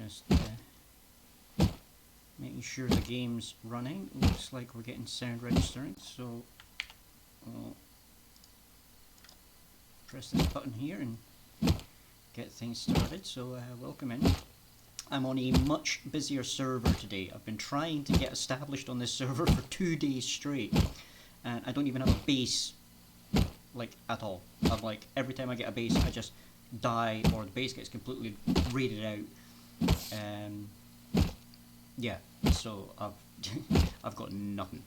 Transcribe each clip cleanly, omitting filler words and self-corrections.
Just making sure the game's running. Looks like we're getting sound registering, so I'll press this button here and get things started. So welcome in. I'm on a much busier server today. I've been trying to get established on this server for 2 days straight, and I don't even have a base, like, at all. I'm like, every time I get a base I just die, or the base gets completely raided out. Yeah, so I've got nothing.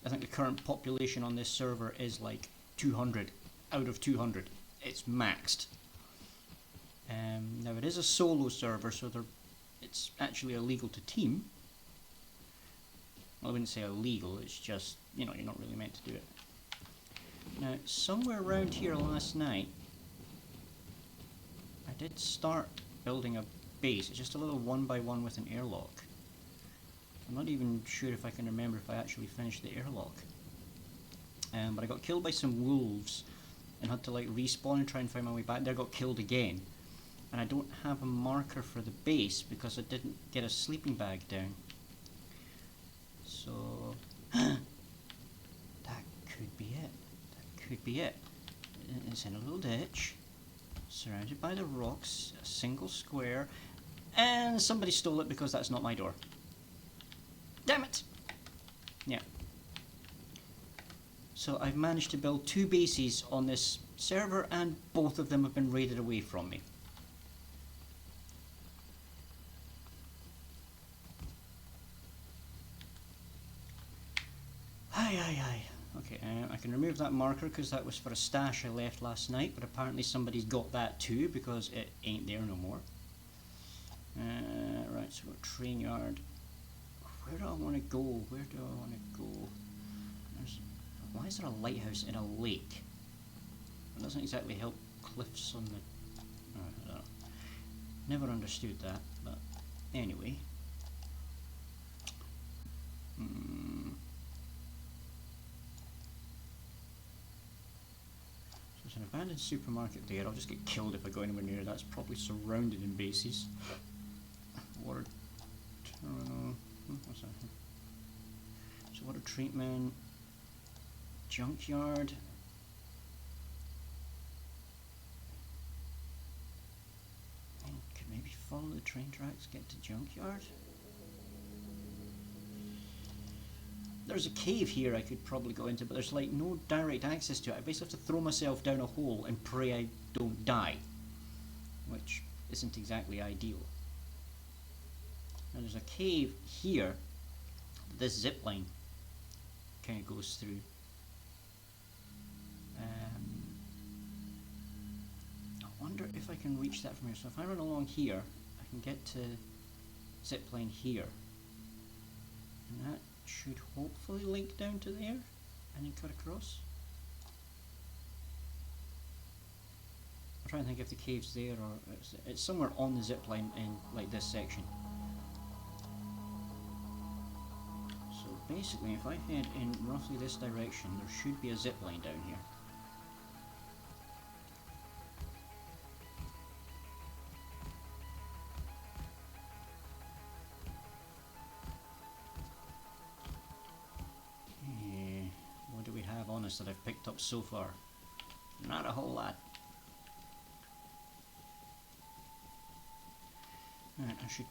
I think the current population on this server is like 200 out of 200. It's maxed. Now it is a solo server, so it's actually illegal to team. Well, I wouldn't say illegal, it's just, you know, you're not really meant to do it. Now, somewhere around here last night, I did start building a base. It's just a little 1x1 with an airlock. I'm not even sure if I can remember if I actually finished the airlock. But I got killed by some wolves and had to like respawn and try and find my way back there. Got killed again. And I don't have a marker for the base because I didn't get a sleeping bag down. So that could be it. That could be it. It's in a little ditch, surrounded by the rocks, a single square, and somebody stole it because that's not my door. Damn it! Yeah. So I've managed to build 2 bases on this server, and both of them have been raided away from me. Aye. Okay, I can remove that marker because that was for a stash I left last night, but apparently somebody's got that too because it ain't there no more. Right, so we're train yard. Where do I want to go? Where do I want to go? Why is there a lighthouse in a lake? It doesn't exactly help cliffs on the... I don't know. Never understood that, but anyway. So there's an abandoned supermarket there. I'll just get killed if I go anywhere near. That's probably surrounded in bases. Water terminal. What's that? So water treatment. Junkyard. I could maybe follow the train tracks, get to junkyard. There's a cave here I could probably go into, but there's like no direct access to it. I basically have to throw myself down a hole and pray I don't die, which isn't exactly ideal. Now there's a cave here that this zip line kind of goes through. I wonder if I can reach that from here. So if I run along here, I can get to zipline here. And that should hopefully link down to there and then cut across. I'm trying to think if the cave's there or it's somewhere on the zipline in like this section. So basically if I head in roughly this direction, there should be a zipline down here. That I've picked up so far. Not a whole lot. Right, I should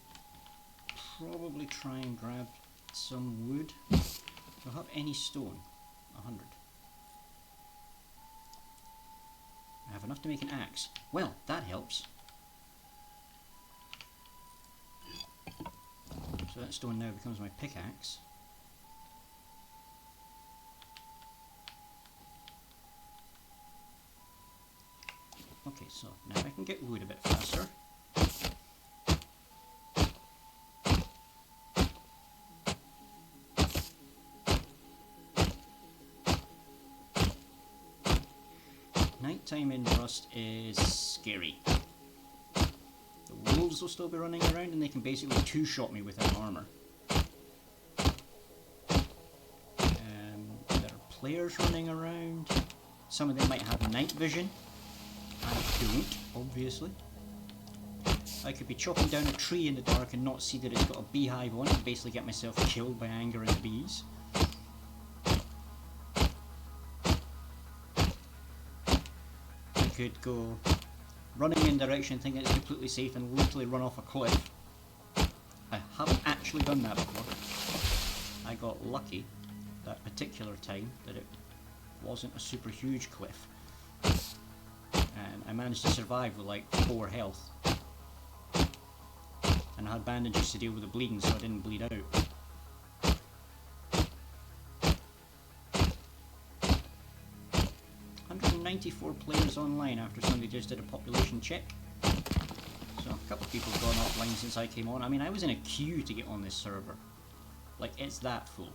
probably try and grab some wood. Do I have any stone? 100. I have enough to make an axe. Well, that helps. So that stone now becomes my pickaxe. Okay, so now I can get wood a bit faster. Nighttime in Rust is scary. The wolves will still be running around and they can basically two-shot me without armor. There are players running around. Some of them might have night vision. I don't, obviously. I could be chopping down a tree in the dark and not see that it's got a beehive on it and basically get myself killed by angering bees. I could go running in a direction thinking it's completely safe and literally run off a cliff. I haven't actually done that before. I got lucky that particular time that it wasn't a super huge cliff. And I managed to survive with like 4 health. And I had bandages to deal with the bleeding so I didn't bleed out. $194 players online after somebody just did a population check. So a couple of people have gone offline since I came on. I mean, I was in a queue to get on this server. Like, it's that full.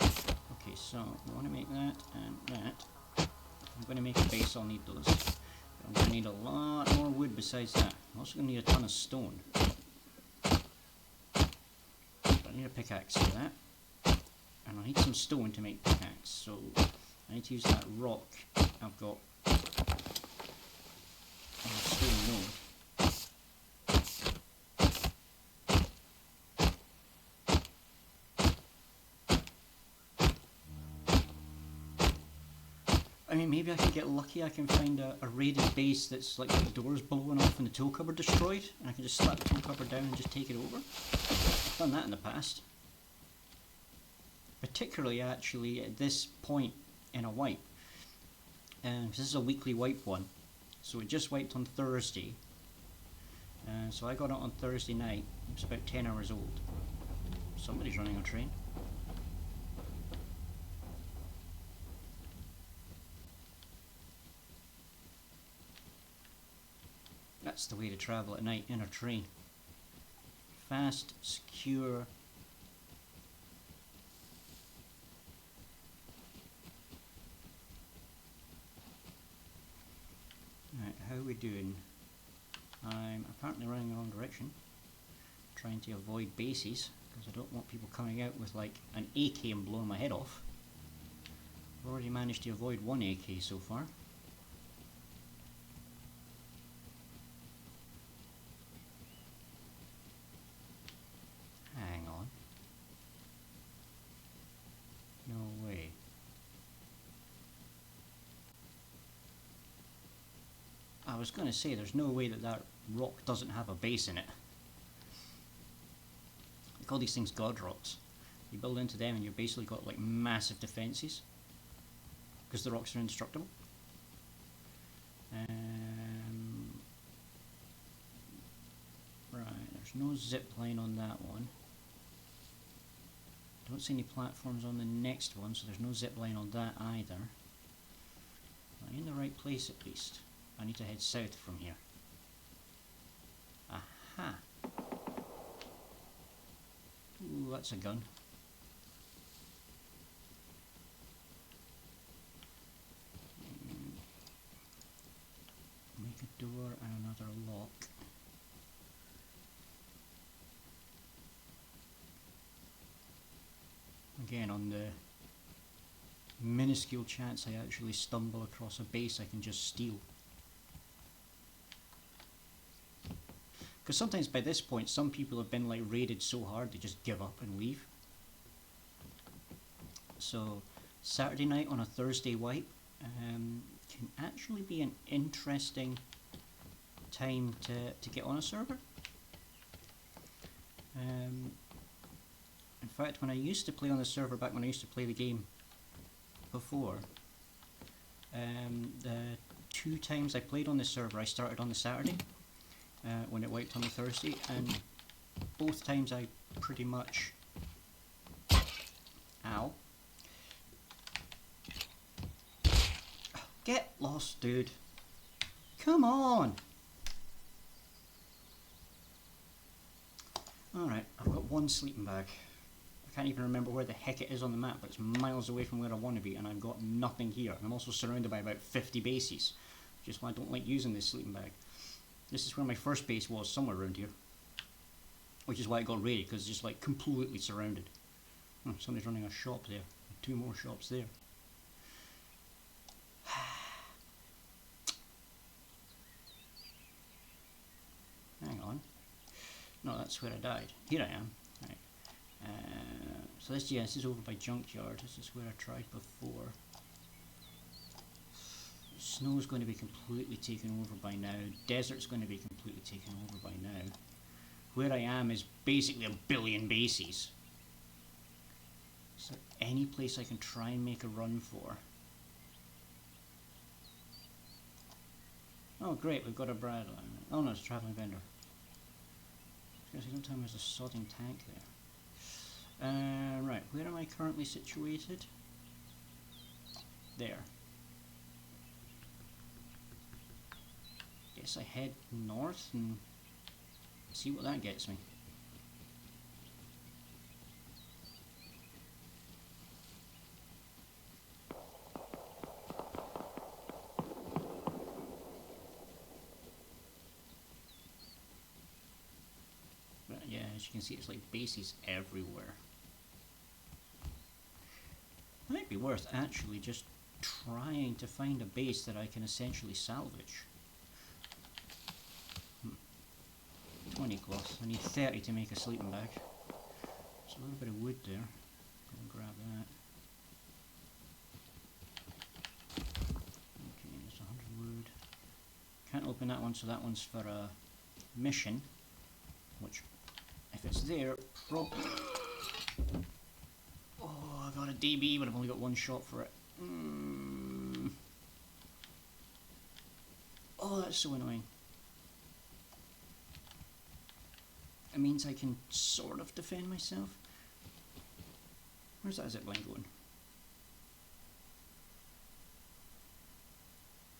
Okay, so I want to make that and that. I'm going to make a base, I'll need those. I'm going to need a lot more wood besides that. I'm also going to need a ton of stone. I need a pickaxe for that. And I need some stone to make pickaxe, so I need to use that rock I've got on a stone node. I mean, maybe I can get lucky, I can find a raided base that's like the doors blowing off and the tool cupboard destroyed, and I can just slap the tool cupboard down and just take it over. I've done that in the past. Particularly, actually, at this point in a wipe. This is a weekly wipe one, so it just wiped on Thursday. So I got it on Thursday night. It's about 10 hours old. Somebody's running a train. That's the way to travel at night, in a train. Fast, secure. Right, how are we doing? I'm apparently running the wrong direction. Trying to avoid bases, because I don't want people coming out with like an AK and blowing my head off. I've already managed to avoid one AK so far. Hang on. No way. I was going to say, there's no way that that rock doesn't have a base in it. They call these things god rocks. You build into them and you've basically got like massive defences. Because the rocks are indestructible. Right, there's no zip line on that one. Don't see any platforms on the next one, so there's no zip line on that either. I'm in the right place at least. I need to head south from here. Aha! Ooh, that's a gun. Make a door and another lock. Again, on the minuscule chance I actually stumble across a base I can just steal. Because sometimes by this point some people have been like raided so hard they just give up and leave. So Saturday night on a Thursday wipe can actually be an interesting time to get on a server. In fact, when I used to play on the server back when I used to play the game before, the 2 times I played on this server I started on the Saturday when it wiped on the Thursday, and both times I pretty much... Ow. Get lost, dude. Come on! Alright, I've got one sleeping bag. I can't even remember where the heck it is on the map, but it's miles away from where I want to be, and I've got nothing here. I'm also surrounded by about 50 bases, which is why I don't like using this sleeping bag. This is where my first base was, somewhere around here. Which is why it got raided, because it's just like completely surrounded. Oh, somebody's running a shop there. 2 more shops there. No, that's where I died. Here I am. Right. So this, yeah, this is over by Junkyard. This is where I tried before. Snow's going to be completely taken over by now. Desert's going to be completely taken over by now. Where I am is basically a billion bases. Is there any place I can try and make a run for? Oh great, we've got a Brad. Oh no, it's a travelling vendor. I was going to say, don't tell me there's a sodding tank there. Right, where am I currently situated? There. Guess I head north and see what that gets me. But yeah, as you can see, it's like bases everywhere. It might be worth actually just trying to find a base that I can essentially salvage. 20 cloth. I need 30 to make a sleeping bag. There's a little bit of wood there. Gonna grab that. Okay, there's 100 wood. Can't open that one, so that one's for a mission. Which, if it's there, probably... Oh, I got a DB, but I've only got one shot for it. Oh, that's so annoying. It means I can sort of defend myself. Where's that zipline going?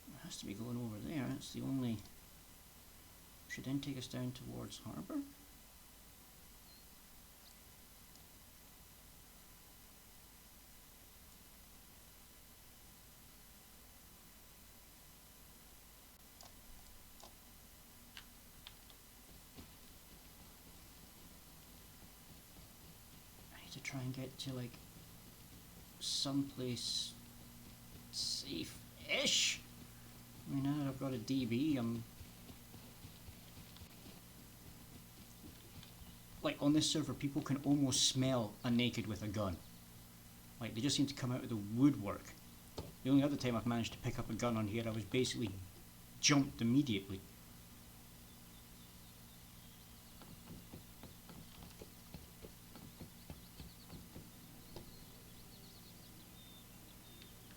It has to be going over there. That's the only... Should then take us down towards harbour. To try and get to like someplace safe-ish. I mean, now that I've got a DB, I'm like, on this server people can almost smell a naked with a gun. Like, they just seem to come out of the woodwork. The only other time I've managed to pick up a gun on here, I was basically jumped immediately.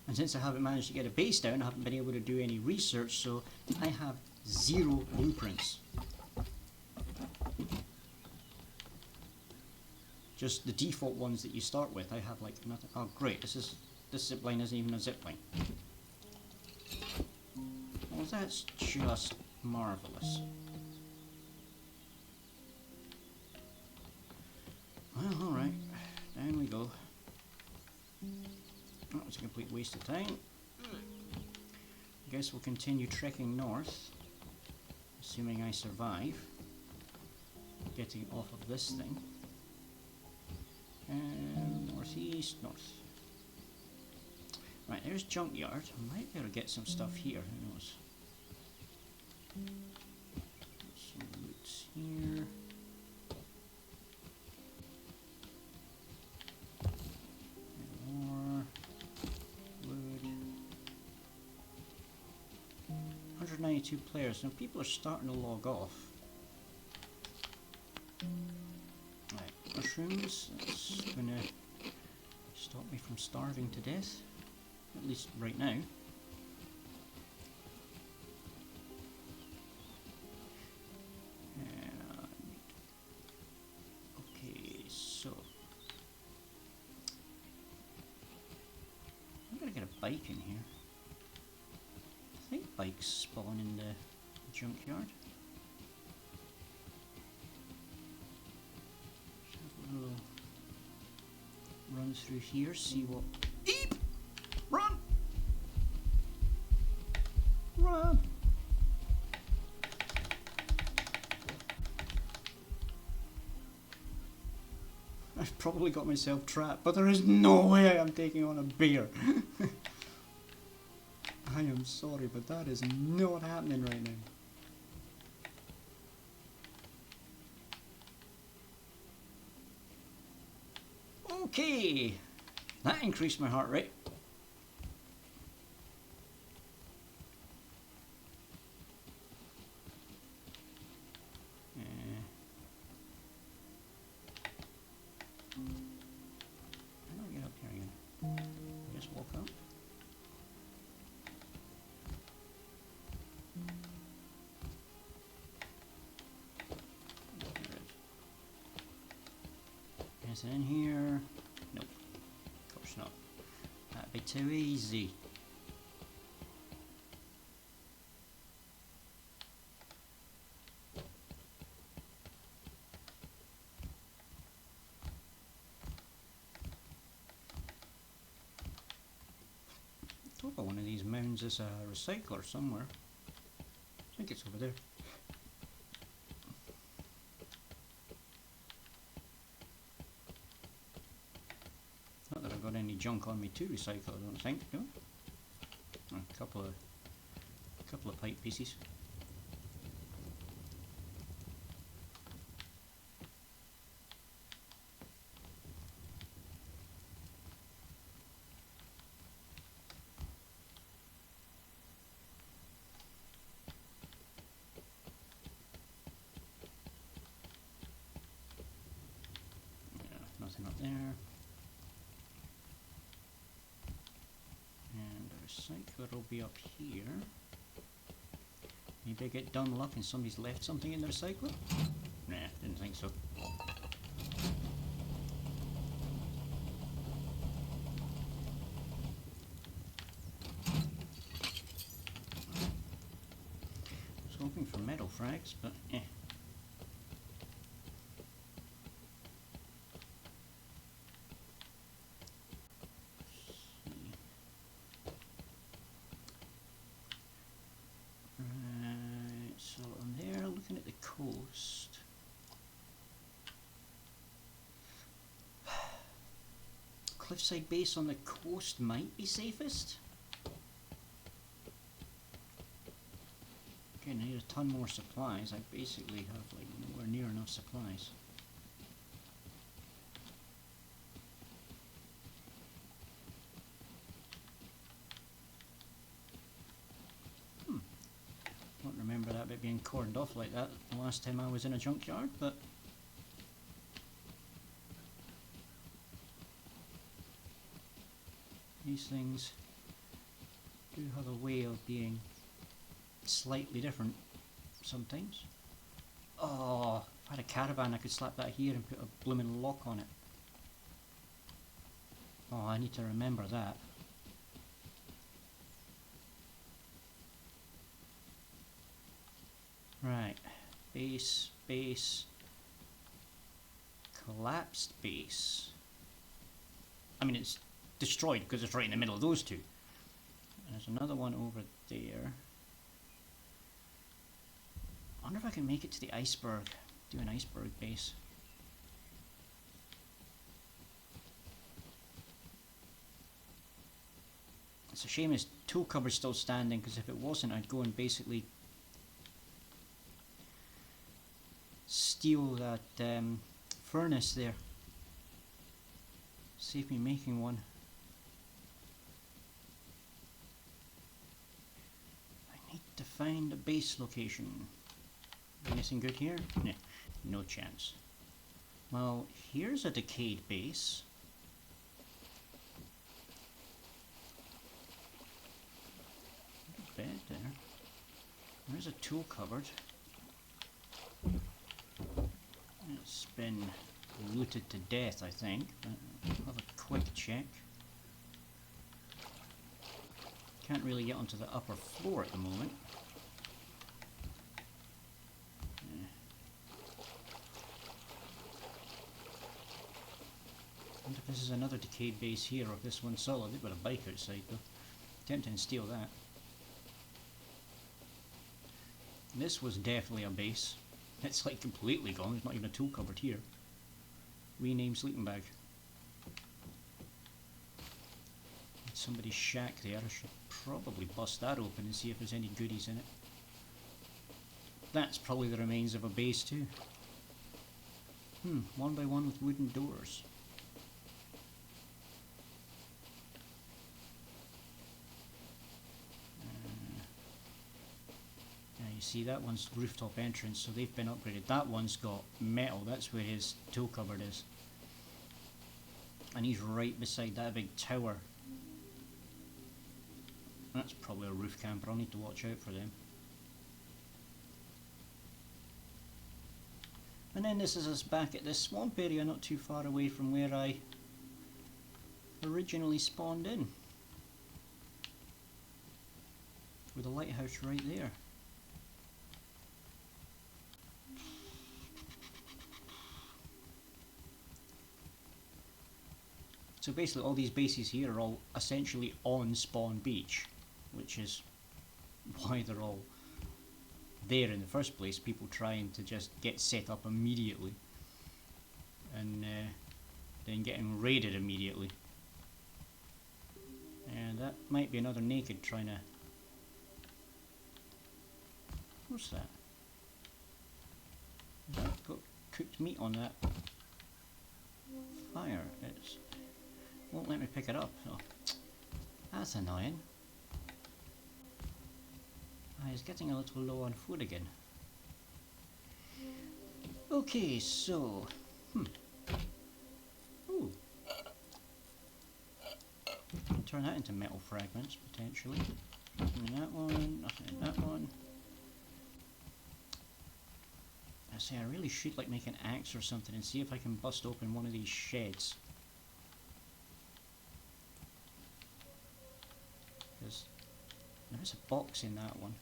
And since I haven't managed to get a base down, I haven't been able to do any research, so I have 0 blueprints. Just the default ones that you start with. I have like nothing. Oh great, this zipline isn't even a zipline. Well, that's just marvellous. Well, alright, down we go. That was a complete waste of time. I guess we'll continue trekking north, assuming I survive, getting off of this thing. And northeast, north. Right, there's Junkyard. I might be able to get some stuff here, who knows. Some loot here. More wood. 192 players. Now people are starting to log off. Right, mushrooms. That's gonna stop me from starving to death. At least right now. Okay, so I'm gonna get a bike in here. I think bikes spawn in the junkyard. Just have a little run through here, see what. Eep! Run! Run! I've probably got myself trapped, but there is no way I'm taking on a bear. I am sorry, but that is not happening right now. Okay, that increased my heart rate. How do I get up here again? Just walk up. Is it in here? Nope. Of course not. That'd be too easy. Top of one of these mounds is a recycler somewhere. I think it's over there. Not that I've got any junk on me to recycle, I don't think. No. A couple of pipe pieces. Nothing up there. And the recycler will be up here. Maybe I get dumb luck and somebody's left something in the recycler? Nah, didn't think so. I was hoping for metal frags, but eh. So I'm there looking at the coast. Cliffside base on the coast might be safest. Okay, I need a ton more supplies. I basically have like nowhere near enough supplies. Don't remember that bit being cordoned off like that the last time I was in a junkyard, but these things do have a way of being slightly different sometimes. Oh, if I had a caravan I could slap that here and put a blooming lock on it. Oh, I need to remember that. Right, base, collapsed base. I mean, it's destroyed because it's right in the middle of those two. And there's another one over there. I wonder if I can make it to the iceberg, do an iceberg base. It's a shame his tool cupboard's still standing, because if it wasn't, I'd go and basically steal that furnace there. Save me making one. I need to find a base location. Anything good here? Nah, no chance. Well, here's a decayed base. Bed there. There's a tool cupboard. It's been looted to death, I think. I'll have a quick check. Can't really get onto the upper floor at the moment. I wonder if this is another decayed base here, or if this one's solid. They've got a bike outside though. Tempting to steal that. This was definitely a base. It's like completely gone. There's not even a tool cupboard here. Rename sleeping bag. Somebody's shack there. I should probably bust that open and see if there's any goodies in it. That's probably the remains of a base too. One by one with wooden doors. see that one's rooftop entrance, so they've been upgraded. That one's got metal, that's where his tool cupboard is. And he's right beside that big tower. That's probably a roof camper, I'll need to watch out for them. And then this is us back at this swamp area, not too far away from where I originally spawned in. With a lighthouse right there. So basically all these bases here are all essentially on Spawn Beach, which is why they're all there in the first place. People trying to just get set up immediately and then getting raided immediately. And that might be another naked trying to... What's that? Has that got cooked meat on that fire? It's won't let me pick it up. Oh, that's annoying. It's getting a little low on food again. Okay, so ooh. Can turn that into metal fragments potentially. Nothing in that one. Nothing in that one. I say I really should like make an axe or something and see if I can bust open one of these sheds. Because there is a box in that one.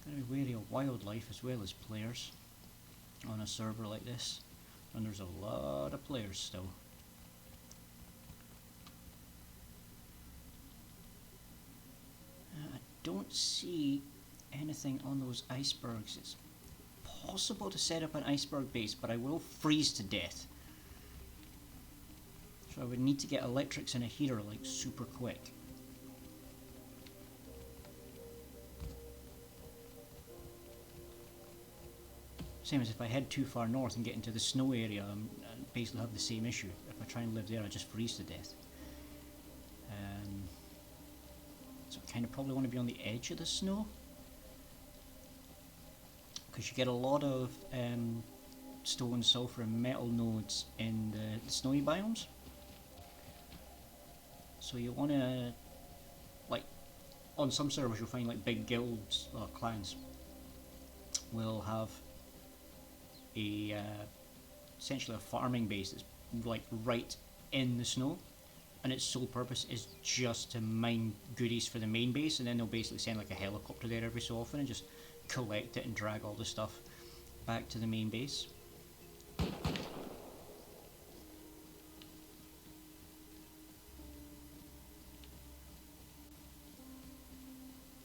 Gotta be wary of wildlife as well as players on a server like this. And there's a lot of players still. I don't see anything on those icebergs. It's possible to set up an iceberg base, but I will freeze to death. So I would need to get electrics and a heater like super quick. Same as if I head too far north and get into the snow area, I basically have the same issue. If I try and live there, I just freeze to death. So I kind of probably want to be on the edge of the snow, because you get a lot of stone, sulfur and metal nodes in the snowy biomes. So you want to, like, on some servers you'll find like big guilds or clans will have a essentially a farming base that's like right in the snow, and its sole purpose is just to mine goodies for the main base, and then they'll basically send like a helicopter there every so often and just collect it and drag all the stuff back to the main base.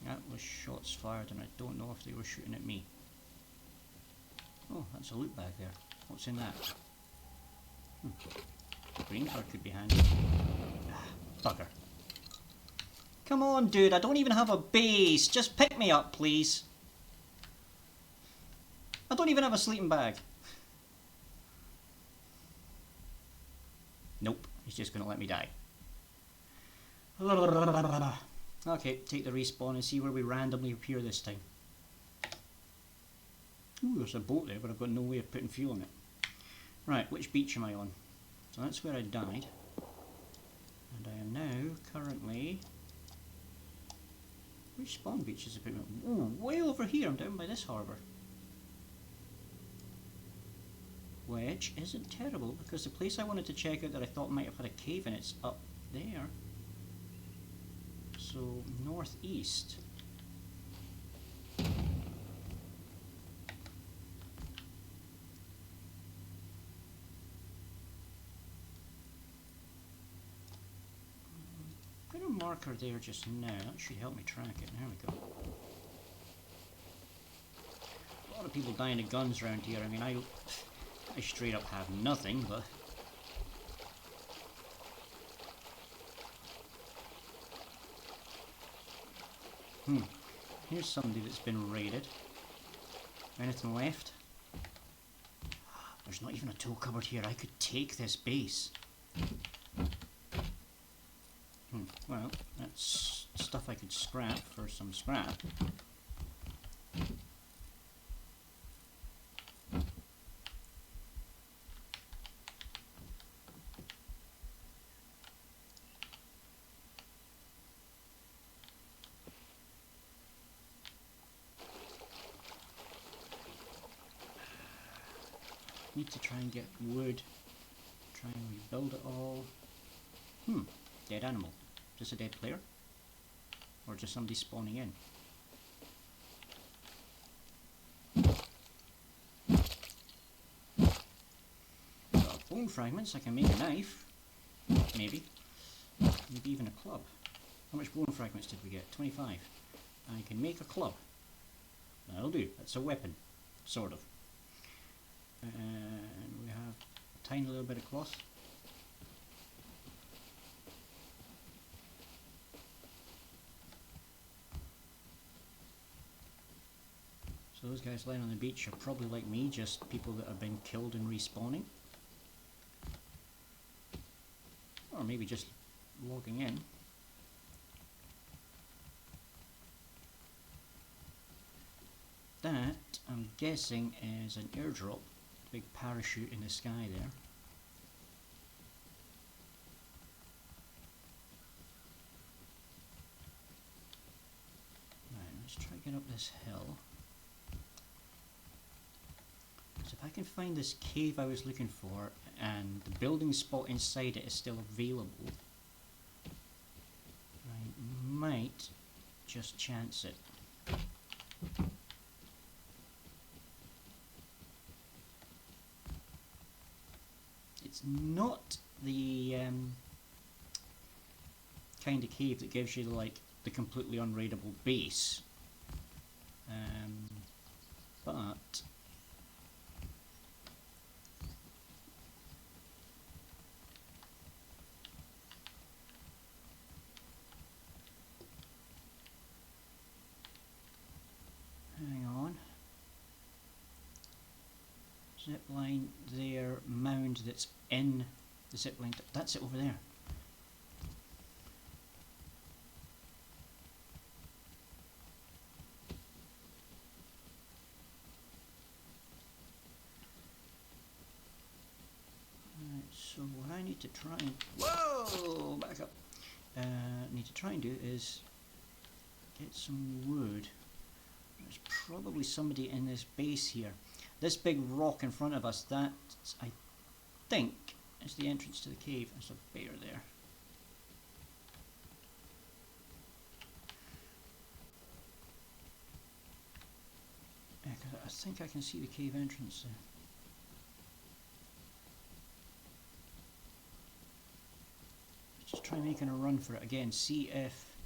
That was shots fired, and I don't know if they were shooting at me. Oh, that's a loot bag there. What's in that? Green card could be handy. Bugger. Come on, dude, I don't even have a base. Just pick me up, please. I don't even have a sleeping bag. Nope, he's just going to let me die. Okay, take the respawn and see where we randomly appear this time. Ooh, there's a boat there, but I've got no way of putting fuel in it. Right, which beach am I on? So that's where I died. And I am now currently... Which spawn beach is it? Ooh, way over here, I'm down by this harbour. Which isn't terrible, because the place I wanted to check out that I thought might have had a cave in it's up there. So, northeast. Got a marker there just now, that should help me track it. There we go. A lot of people dying of guns around here. I mean, I straight up have nothing, but... Here's somebody that's been raided. Anything left? There's not even a tool cupboard here. I could take this base. Well, that's stuff I could scrap for some scrap. Need to try and get wood. Try and rebuild it all. Dead animal. Just a dead player? Or just somebody spawning in? Got bone fragments, I can make a knife. Maybe. Maybe even a club. How much bone fragments did we get? 25. I can make a club. That'll do. That's a weapon. Sort of. And we have a tiny little bit of cloth. So those guys lying on the beach are probably like me, just people that have been killed and respawning. Or maybe just logging in. That, I'm guessing, is an airdrop. Big parachute in the sky there. Right, let's try to get up this hill. So if I can find this cave I was looking for, and the building spot inside it is still available, I might just chance it. It's not the kind of cave that gives you the completely unraidable base, but hang on. Zipline there, mound that's in the zipline. That's it over there. Right, so what I need to try and... Whoa! Back up. Need to try and do is get some wood. There's probably somebody in this base here. This big rock in front of us, that, I think, is the entrance to the cave. There's a bear there. Yeah, 'cause I think I can see the cave entrance there. Let's just try making a run for it again, see if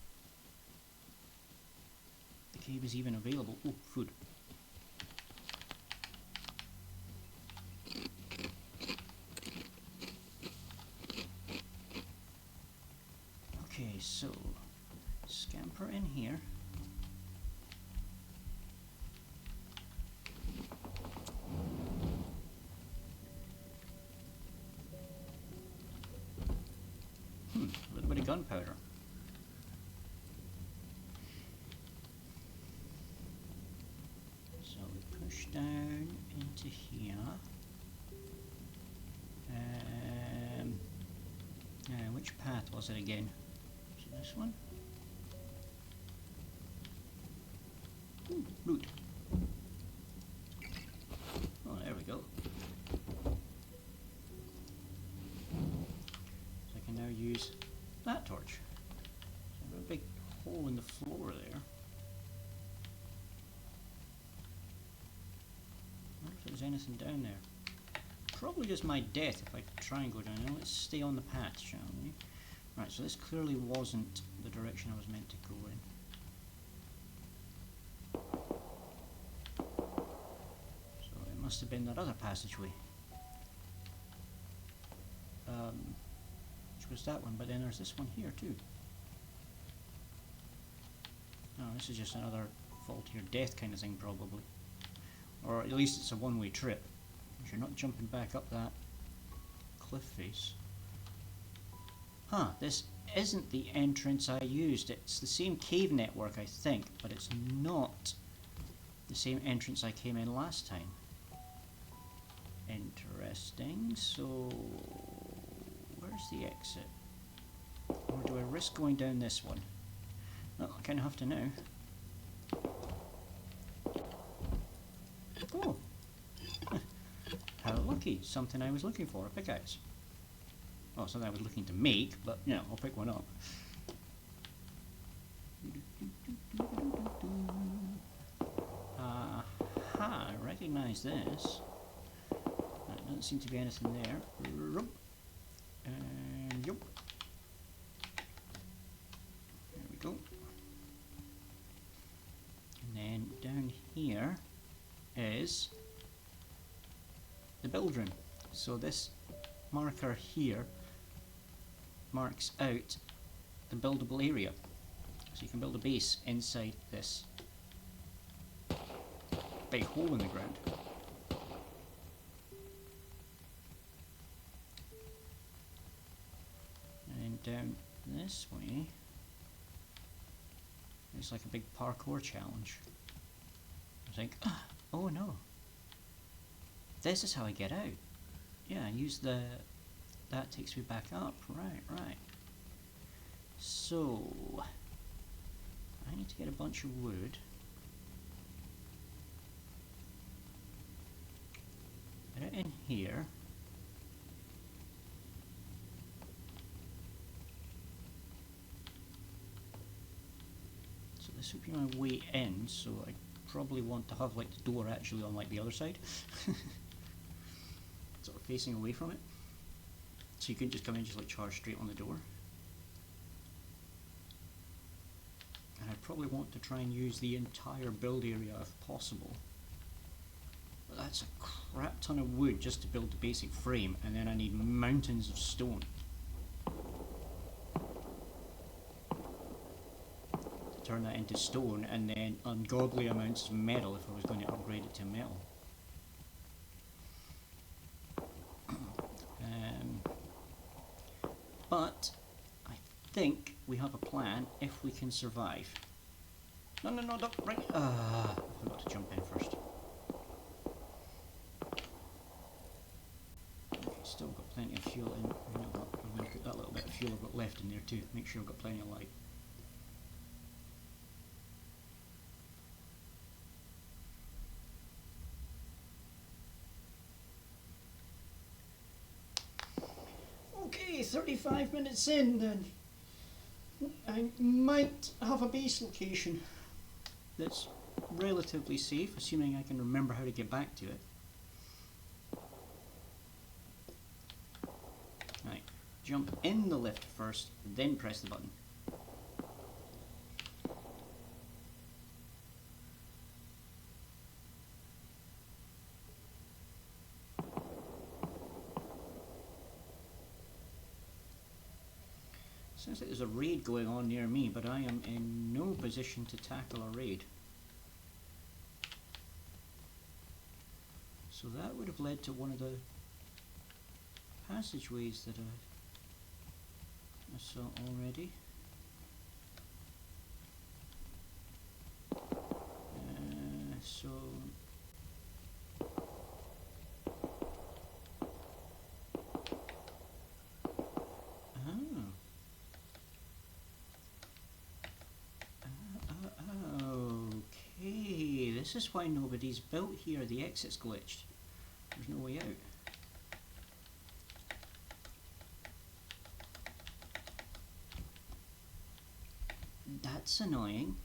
the cave is even available. Oh, food. Okay, so scamper in here. A little bit of gunpowder. So we push down into here. Which path was it again? Is it this one? Ooh, loot. Oh, there we go. So I can now use that torch. So I've got a big hole in the floor there. I wonder if there's anything down there. Probably just my death if I try and go down there. Let's stay on the path, shall we? Right, so this clearly wasn't the direction I was meant to go in. So it must have been that other passageway. Which was that one, but then there's this one here too. Oh, this is just another fall to your death kind of thing, probably. Or at least it's a one-way trip. You're not jumping back up that cliff face. Huh, this isn't the entrance I used. It's the same cave network, I think, but it's not the same entrance I came in last time. Interesting. So, where's the exit? Or do I risk going down this one? Well, I kind of have to now. Oh! How lucky. Something I was looking for. A pickaxe. Oh, something I was looking to make, but, you know, I'll pick one up. Aha, I recognise this. There doesn't seem to be anything there. And yup. There we go. And then down here is the build room. So this marker here marks out the buildable area. So you can build a base inside this big hole in the ground. And down this way, it's like a big parkour challenge. I think, oh no, this is how I get out. Yeah, use that takes me back up. Right. So, I need to get a bunch of wood. Put it in here. So this would be my way in, so I probably want to have like the door actually on like the other side. Sort of facing away from it. So you couldn't just come in and just like charge straight on the door. And I probably want to try and use the entire build area if possible. But that's a crap ton of wood just to build the basic frame, and then I need mountains of stone to turn that into stone, and then ungodly amounts of metal if I was going to upgrade it to metal. But I think we have a plan if we can survive. No, don't, right. I forgot to jump in first. Okay, still got plenty of fuel in. I'm going to put that little bit of fuel I've got left in there too. Make sure I've got plenty of light. Okay, 35 minutes in then. I might have a base location that's relatively safe, assuming I can remember how to get back to it. Right, jump in the lift first, then press the button. Sounds like there's a raid going on near me, but I am in no position to tackle a raid. So that would have led to one of the passageways that I saw already. So okay, this is why nobody's built here. The exit's glitched. There's no way out. That's annoying.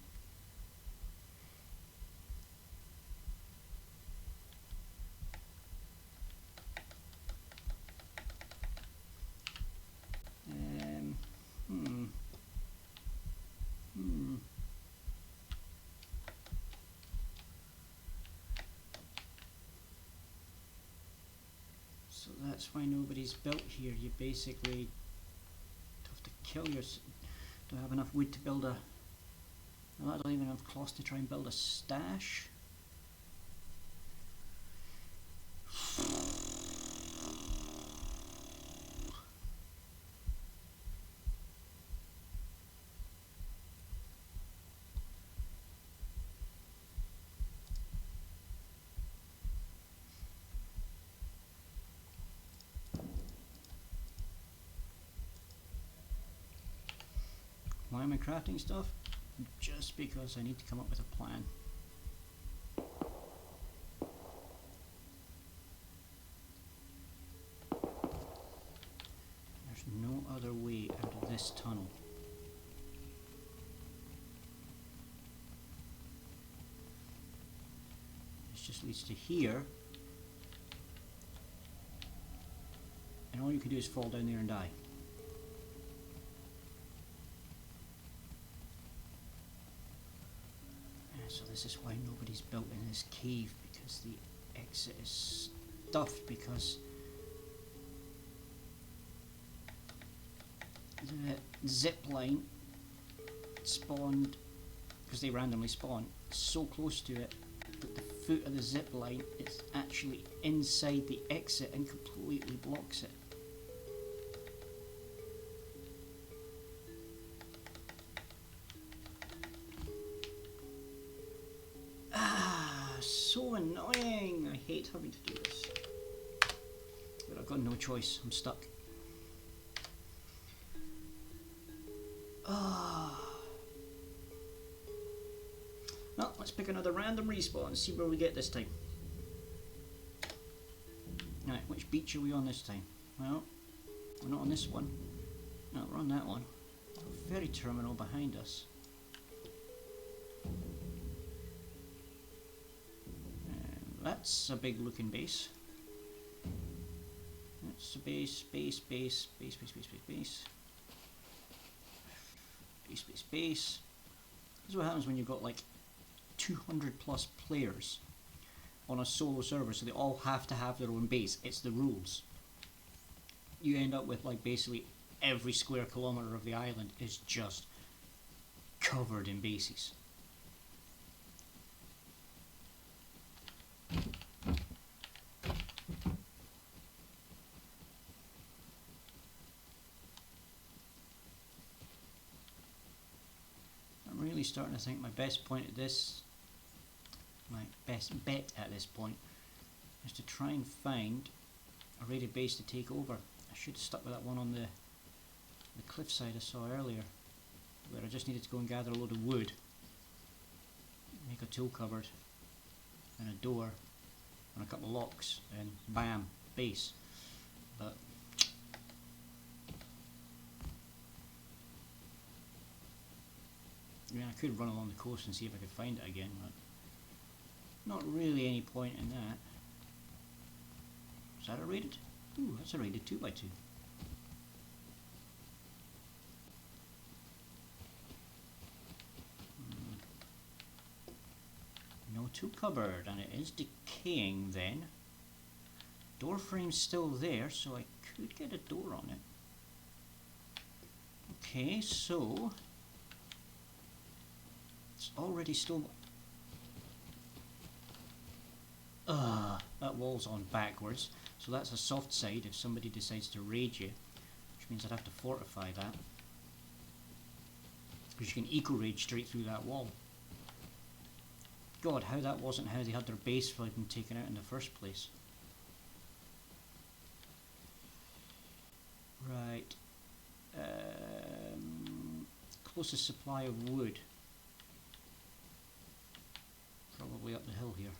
So that's why nobody's built here. You basically have to kill yourself to have enough wood to build a Well, I don't even have cloth to try and build a stash. Why am I crafting stuff? Just because I need to come up with a plan. There's no other way out of this tunnel. This just leads to here. And all you can do is fall down there and die. So this is why nobody's built in this cave, because the exit is stuffed, because the zip line spawned, because they randomly spawn, so close to it that the foot of the zip line is actually inside the exit and completely blocks it. So annoying! I hate having to do this. But I've got no choice, I'm stuck. Well, let's pick another random respawn and see where we get this time. Right, which beach are we on this time? Well, we're not on this one. No, we're on that one. A ferry terminal behind us. That's a big looking base. That's a base. This is what happens when you've got like 200 plus players on a solo server, so they all have to have their own base. It's the rules. You end up with like basically every square kilometre of the island is just covered in bases. I'm really starting to think my best bet at this point is to try and find a raided base to take over. I should have stuck with that one on the cliffside I saw earlier, where I just needed to go and gather a load of wood, make a tool cupboard and a door and a couple of locks, and bam, base. But I mean, I could run along the coast and see if I could find it again, but not really any point in that. Is that a raided? Ooh, that's a raided 2x2. No tool cupboard, and it is decaying then. Door frame's still there, so I could get a door on it. Okay, so it's already still. That wall's on backwards, so that's a soft side if somebody decides to raid you, which means I'd have to fortify that, because you can eco raid straight through that wall. God, how that wasn't how they had their base flipping taken out in the first place. Right. Closest supply of wood. Probably up the hill here.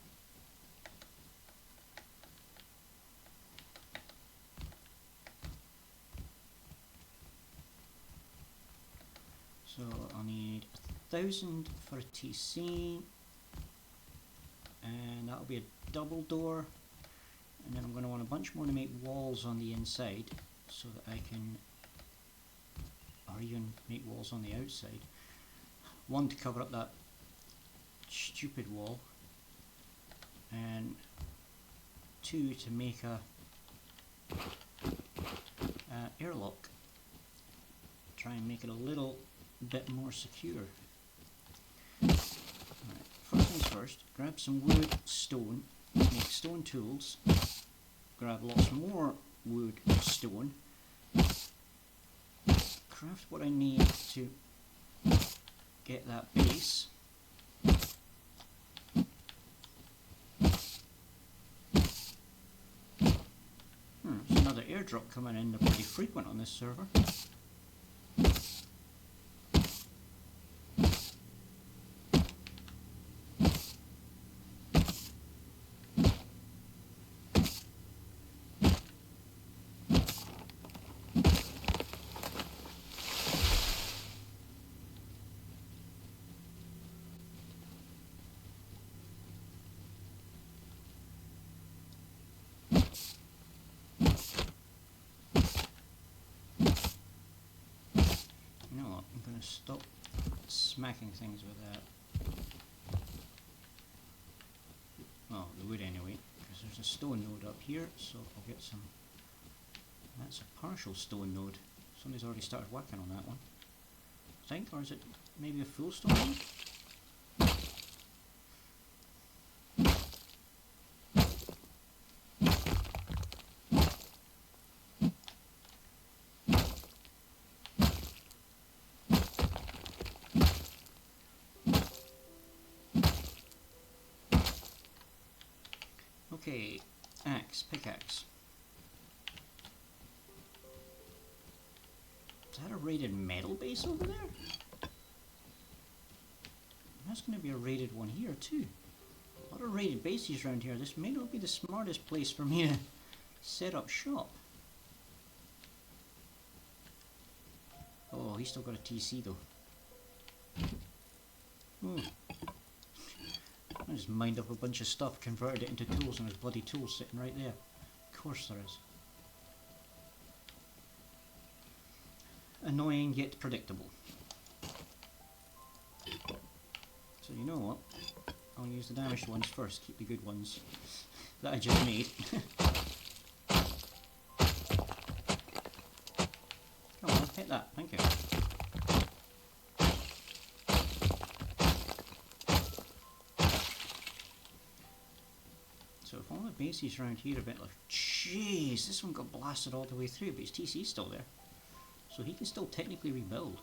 So I'll need 1,000 for a TC. And that'll be a double door, and then I'm going to want a bunch more to make walls on the inside, so that I can, or even make walls on the outside. One to cover up that stupid wall, and two to make a airlock. Try and make it a little bit more secure. first. Grab some wood, stone, make stone tools. Grab lots more wood, stone. Craft what I need to get that base. There's another airdrop coming in. They're pretty frequent on this server. Stop smacking things with that. Well, the wood anyway, because there's a stone node up here, so I'll get some. That's a partial stone node. Somebody's already started working on that one, I think, or is it maybe a full stone node? Okay, axe, pickaxe. Is that a raided metal base over there? That's going to be a raided one here too. A lot of raided bases around here. This may not be the smartest place for me to set up shop. Oh, he's still got a TC though. I just mined up a bunch of stuff, converted it into tools, and there's bloody tools sitting right there. Of course there is. Annoying yet predictable. So you know what? I'll use the damaged ones first, keep the good ones that I just made. Come on, hit that, thank you. So if all the bases around here are a bit like, jeez, this one got blasted all the way through, but his TC's still there. So he can still technically rebuild.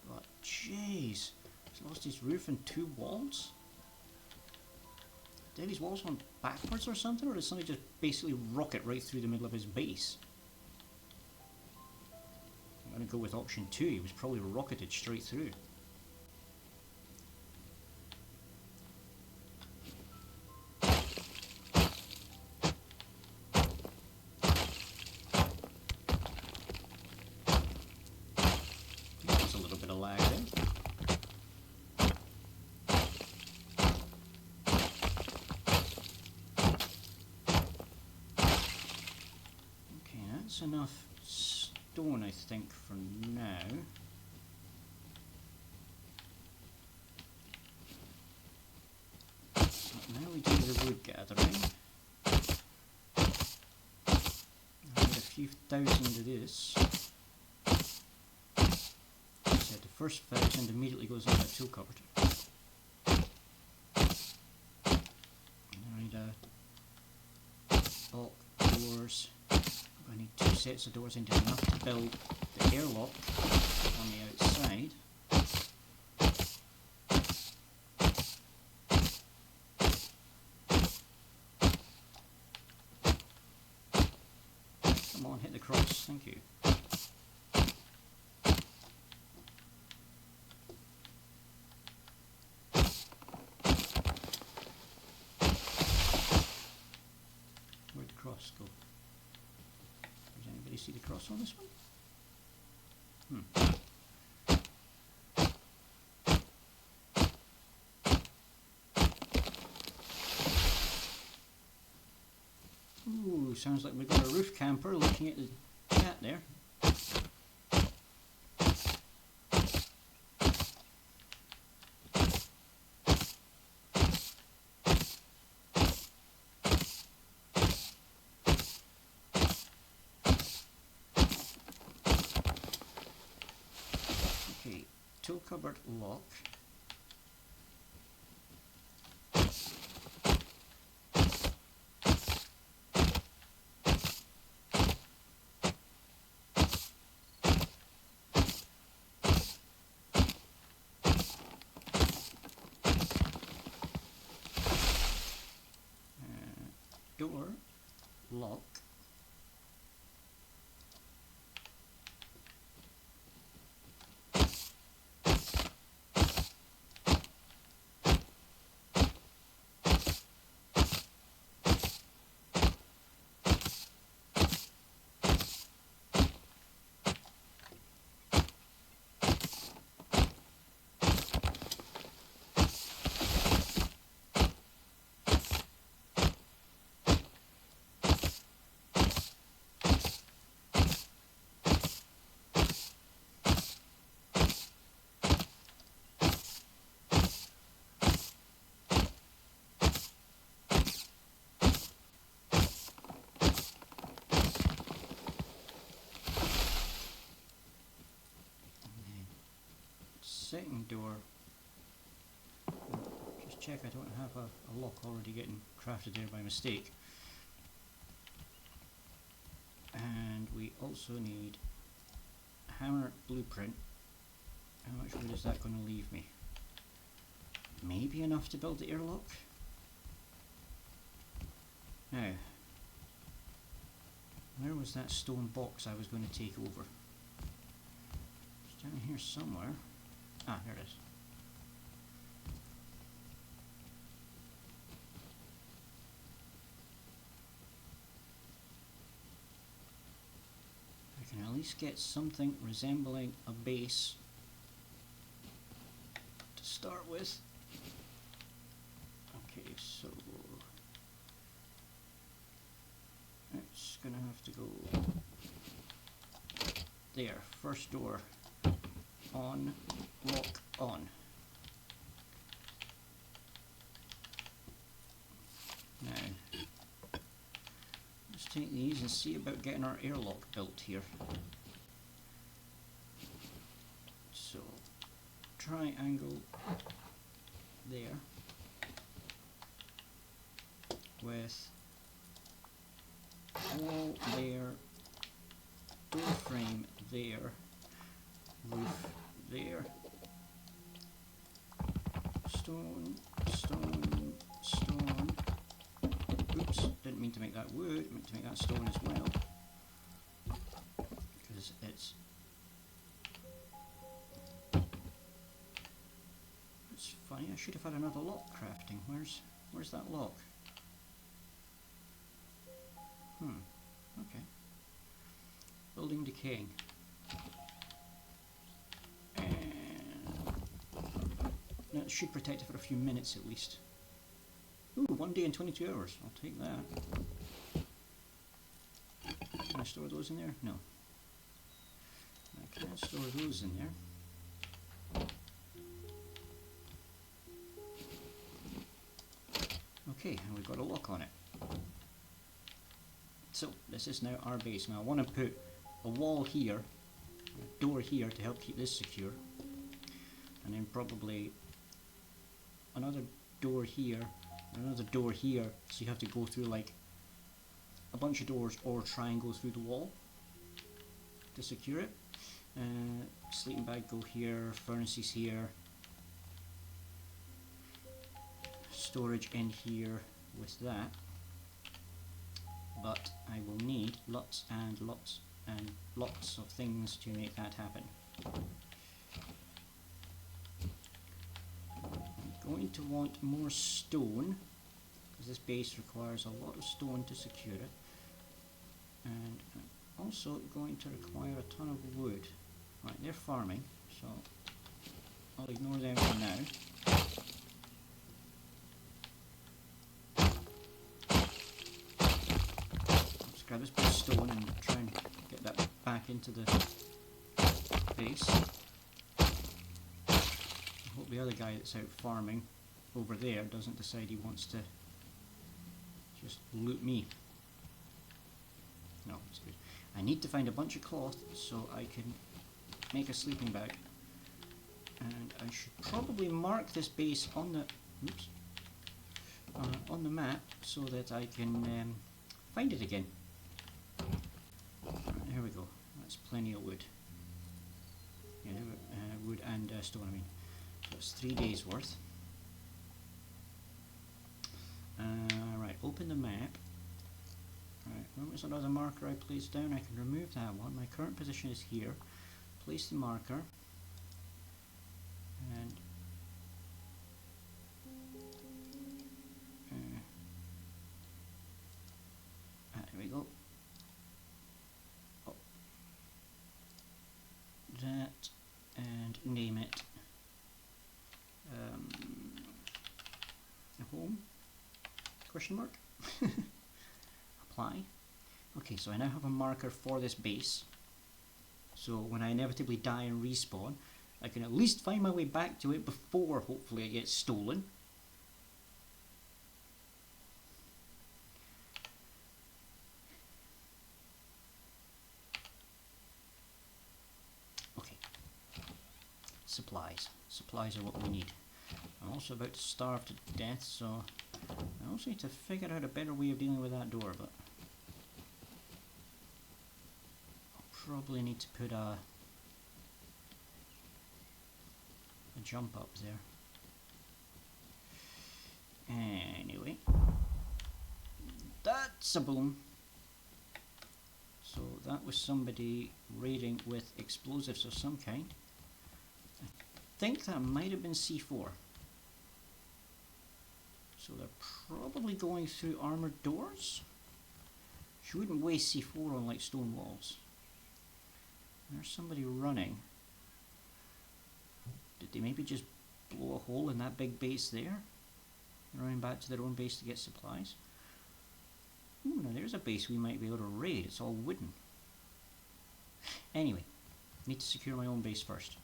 But jeez, he's lost his roof and 2 walls? Did his walls on backwards or something, or did somebody just basically rocket right through the middle of his base? I'm gonna go with option 2, he was probably rocketed straight through. Enough stone, I think, for now. But now we do the wood gathering. I need a few thousand of this. I said the first 1,000 immediately goes into a tool cupboard. And I need a bulk doors. I need 2 sets of doors into enough to build the airlock on the outside. Come on, hit the cross, thank you. Where'd the cross go? See the cross on this one? Ooh, sounds like we've got a roof camper looking at the chat there. tool cupboard lock. Door lock. Second door, just check I don't have a lock already getting crafted there by mistake. And we also need a hammer blueprint. How much wood is that going to leave me? Maybe enough to build the airlock? Now, where was that stone box I was going to take over? It's down here somewhere. Ah, here it is. I can at least get something resembling a base to start with. Okay, so it's gonna have to go there. First door on, lock on. Now, let's take these and see about getting our airlock built here. So, triangle there with wall there, door frame there, roof there, stone, stone, stone. Oops, didn't mean to make that wood, meant to make that stone as well, because it's funny. I should have had another lock crafting. Where's that lock? Okay. Building decaying. That should protect it for a few minutes at least. Ooh, 1 day and 22 hours. I'll take that. Can I store those in there? No. I can't store those in there. Okay, and we've got a lock on it. So, this is now our base. Now I want to put a wall here, a door here to help keep this secure, and then probably another door here, and another door here, so you have to go through like a bunch of doors or try and go through the wall to secure it. Sleeping bag go here, furnaces here, storage in here with that. But I will need lots and lots and lots of things to make that happen. I'm going to want more stone, because this base requires a lot of stone to secure it. And I'm also going to require a ton of wood. Right, they're farming, so I'll ignore them for now. Grab this bit of stone and try and get that back into the base. I hope the other guy that's out farming over there doesn't decide he wants to just loot me. No, it's good. I need to find a bunch of cloth so I can make a sleeping bag And I should probably mark this base on the on the map so that I can find it again. Right, here we go. That's plenty of wood. Yeah, wood and stone. I mean, so it's 3 days worth. Right, open the map. Right, where was another marker I placed down? I can remove that one. My current position is here. Place the marker. And there we go. Oh. That, and name it home, question mark. Apply. Okay, so I now have a marker for this base, so when I inevitably die and respawn, I can at least find my way back to it before hopefully it gets stolen. Okay. Supplies. Supplies are what we need. I'm also about to starve to death, so I also need to figure out a better way of dealing with that door, but I'll probably need to put a jump up there. Anyway, that's a boom. So that was somebody raiding with explosives of some kind. I think that might have been C4. So they're probably going through armoured doors. You wouldn't waste C4 on like stone walls. There's somebody running. Did they maybe just blow a hole in that big base there? Running back to their own base to get supplies? Ooh, now there's a base we might be able to raid. It's all wooden. Anyway, need to secure my own base first.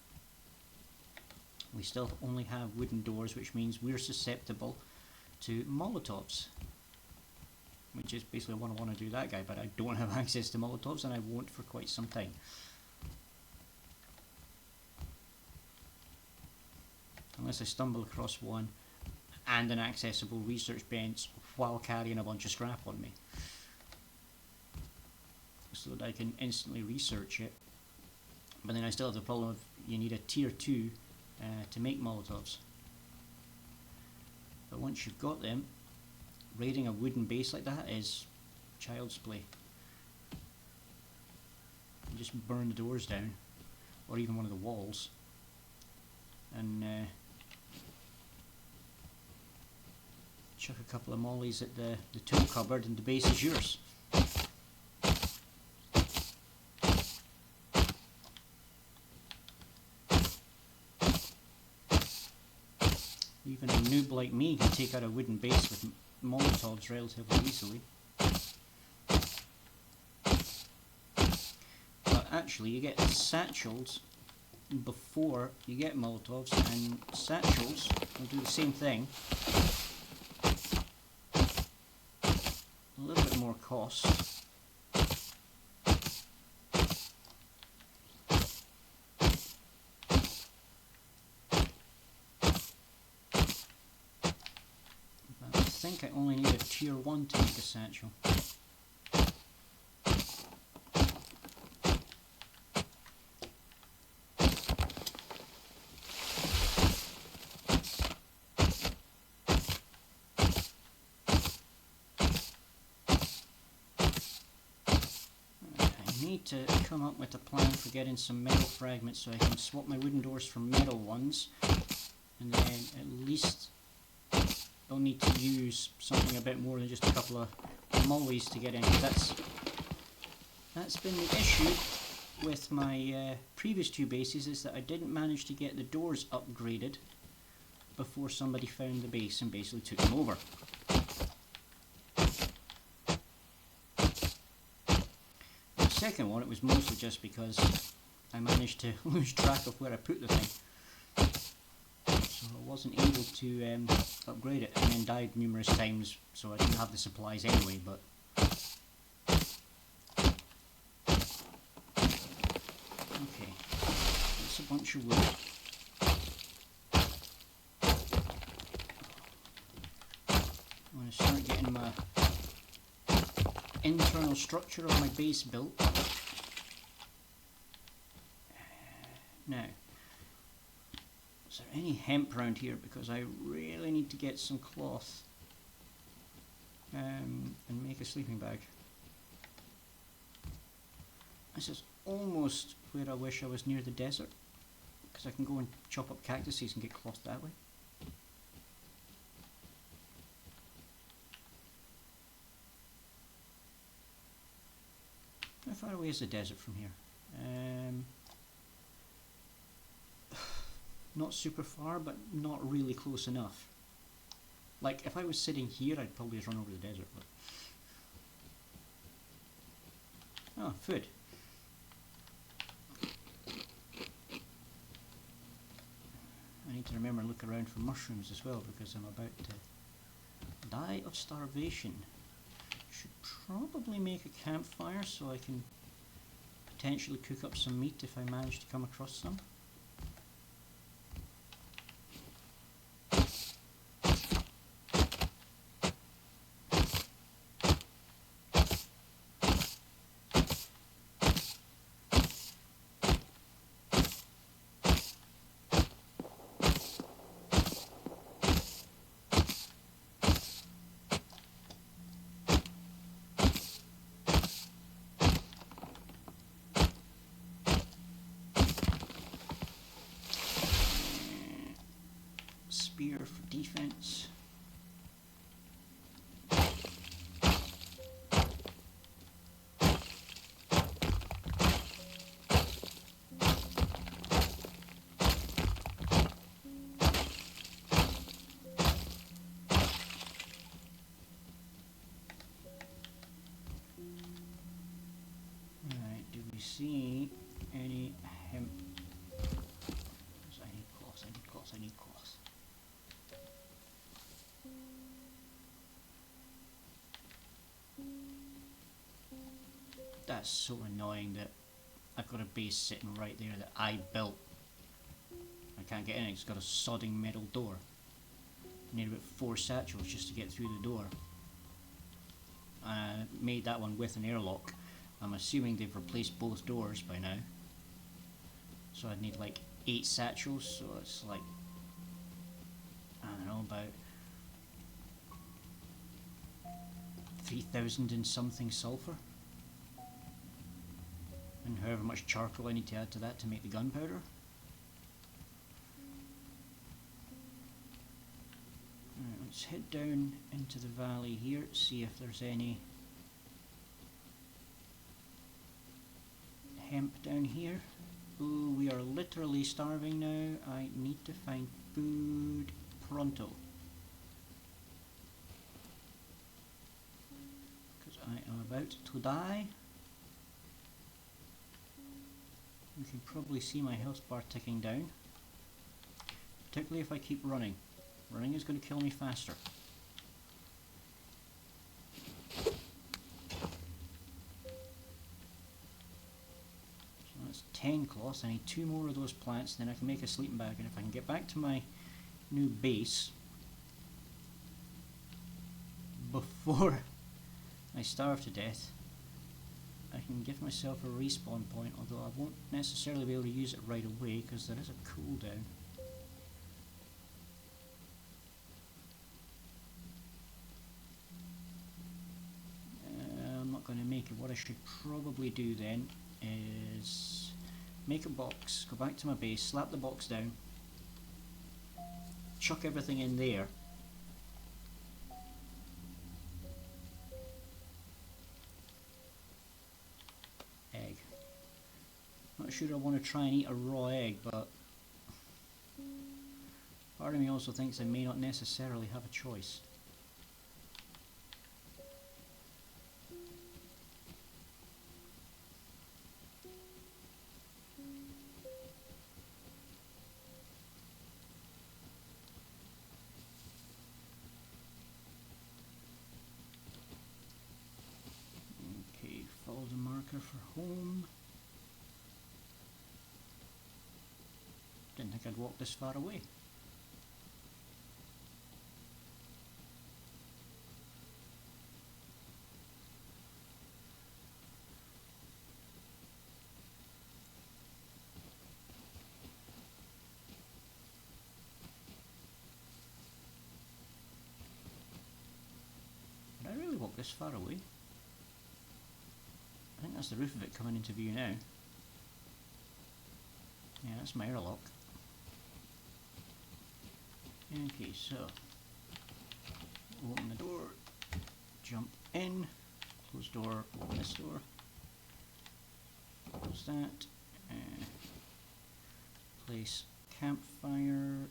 We still only have wooden doors, which means we're susceptible to Molotovs. Which is basically what I want to do that guy, but I don't have access to Molotovs and I won't for quite some time. Unless I stumble across one and an accessible research bench while carrying a bunch of scrap on me. So that I can instantly research it. But then I still have the problem of you need a tier 2 to make Molotovs. But once you've got them, raiding a wooden base like that is child's play. You just burn the doors down, or even one of the walls, and chuck a couple of mollies at the tool cupboard and the base is yours. Even a noob like me can take out a wooden base with Molotovs relatively easily. But actually you get satchels before you get Molotovs, and satchels will do the same thing. A little bit more cost. I think I only need a tier 1 to make a satchel. I need to come up with a plan for getting some metal fragments so I can swap my wooden doors for metal ones, and then at least I'll need to use something a bit more than just a couple of mollies to get in. That's been the issue with my previous 2 bases, is that I didn't manage to get the doors upgraded before somebody found the base and basically took them over. The second one, it was mostly just because I managed to lose track of where I put the thing. So I wasn't able to upgrade it, and then died numerous times, so I didn't have the supplies anyway, but okay, that's a bunch of wood. start getting my internal structure of my base built. Now, is there any hemp around here? Because I really need to get some cloth and make a sleeping bag. This is almost where I wish I was near the desert, because I can go and chop up cactuses and get cloth that way. How far away is the desert from here? Not super far, but not really close enough. Like, if I was sitting here, I'd probably just run over the desert. But oh, food. I need to remember and look around for mushrooms as well, because I'm about to die of starvation. Should probably make a campfire so I can potentially cook up some meat if I manage to come across some. Spear for defense. Alright, do we see any hemp? I need cloth, I need cloth, I need cloth. That's so annoying that I've got a base sitting right there that I built. I can't get in it, it's got a sodding metal door. I need about 4 satchels just to get through the door. I made that one with an airlock. I'm assuming they've replaced both doors by now. So I'd need like 8 satchels, so it's like, I don't know, about 3,000 and something sulfur. And however much charcoal I need to add to that to make the gunpowder. Alright, let's head down into the valley here, see if there's any hemp down here. Ooh, we are literally starving now. I need to find food pronto. Because I am about to die. You can probably see my health bar ticking down. Particularly if I keep running. Running is going to kill me faster. So that's 10 cloths. I need 2 more of those plants, then I can make a sleeping bag. And if I can get back to my new base before I starve to death, I can give myself a respawn point, although I won't necessarily be able to use it right away because there is a cooldown. I'm not going to make it. What I should probably do then is make a box, go back to my base, slap the box down, chuck everything in there. Egg. Not sure I want to try and eat a raw egg, but part of me also thinks I may not necessarily have a choice. Okay, follow the marker for home. Didn't think I'd walk this far away. walk this far away. I think that's the roof of it coming into view now. Yeah, that's my airlock. Okay, so open the door, jump in, close door, open this door, close that, place campfire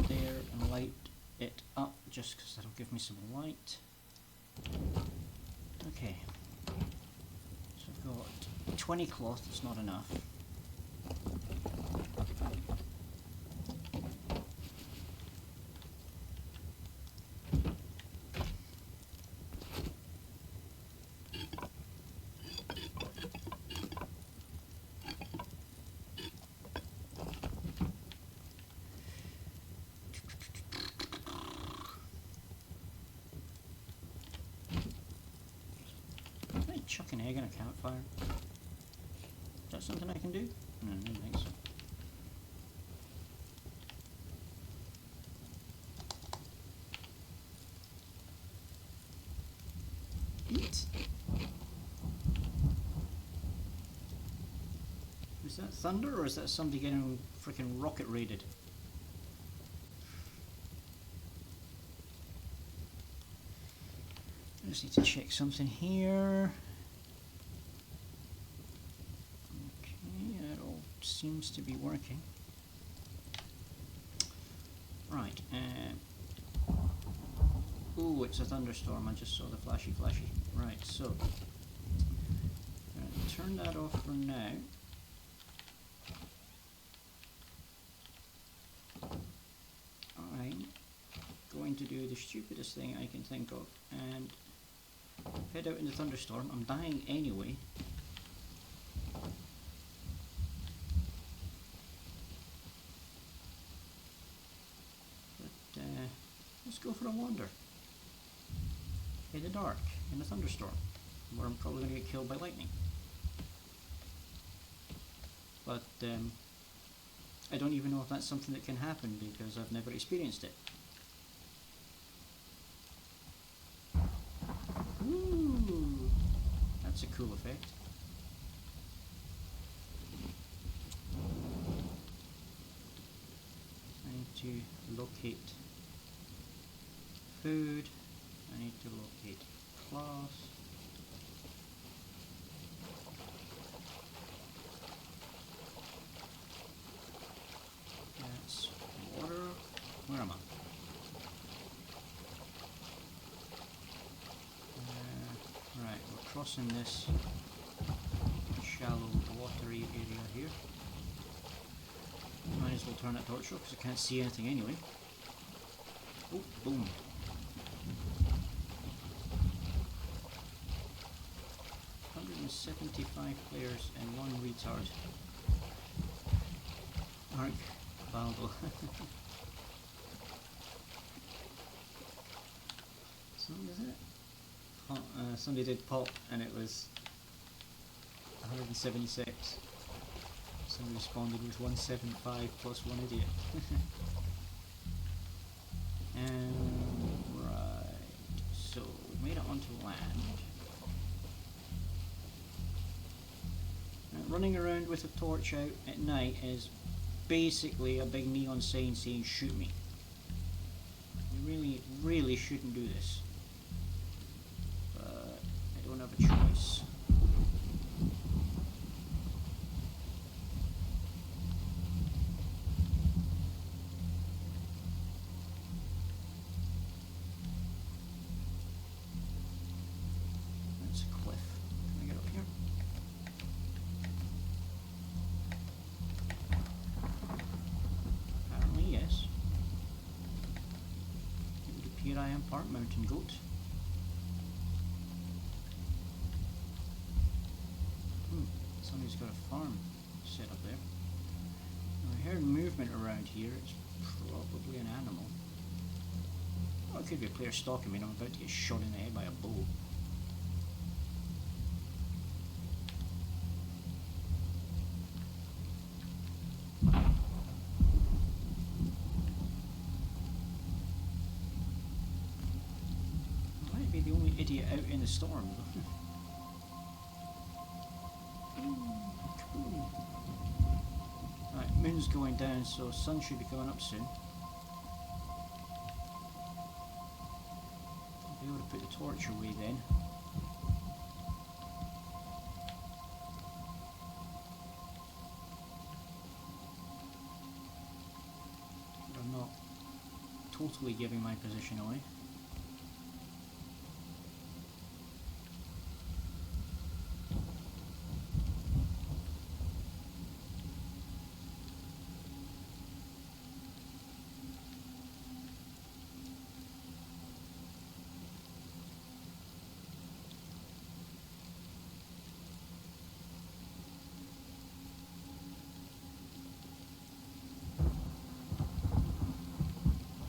there and light it up just because that'll give me some light. Okay, so I've got 20 cloth, that's not enough. Chuck an egg in a campfire. Is that something I can do? No, I don't think so. Eat. Is that thunder or is that somebody getting freaking rocket raided? I just need to check something here. Seems to be working. Right. Oh, it's a thunderstorm. I just saw the flashy. Right, so turn that off for now. I'm going to do the stupidest thing I can think of and head out in the thunderstorm. I'm dying anyway. Let's go for a wander in the dark, in the thunderstorm, where I'm probably going to get killed by lightning. But I don't even know if that's something that can happen because I've never experienced it. Ooh, that's a cool effect. I need to locate food, I need to locate cloth. That's water. Where am I? Right, we're crossing this shallow watery area here. Might as well turn that torch off because I can't see anything anyway. Oh, boom. 75 players and one retard. Ark Baldo. So is it? Somebody did pop and it was 176. Somebody responded with 175 plus one idiot. And right, so we made it onto land. Running around with a torch out at night is basically a big neon sign saying shoot me. You really shouldn't do this. But I don't have a choice. That's a cliff. Can I get up here? Apparently yes. It would appear I am part mountain goat. Somebody's got a farm set up there. I heard movement around here. It's probably an animal. Oh, it could be a player stalking me and I'm about to get shot in the head by a bow. idiot out in the storm though. Cool. Right, moon's going down, so sun should be going up soon. I'll be able to put the torch away then. But I'm not totally giving my position away.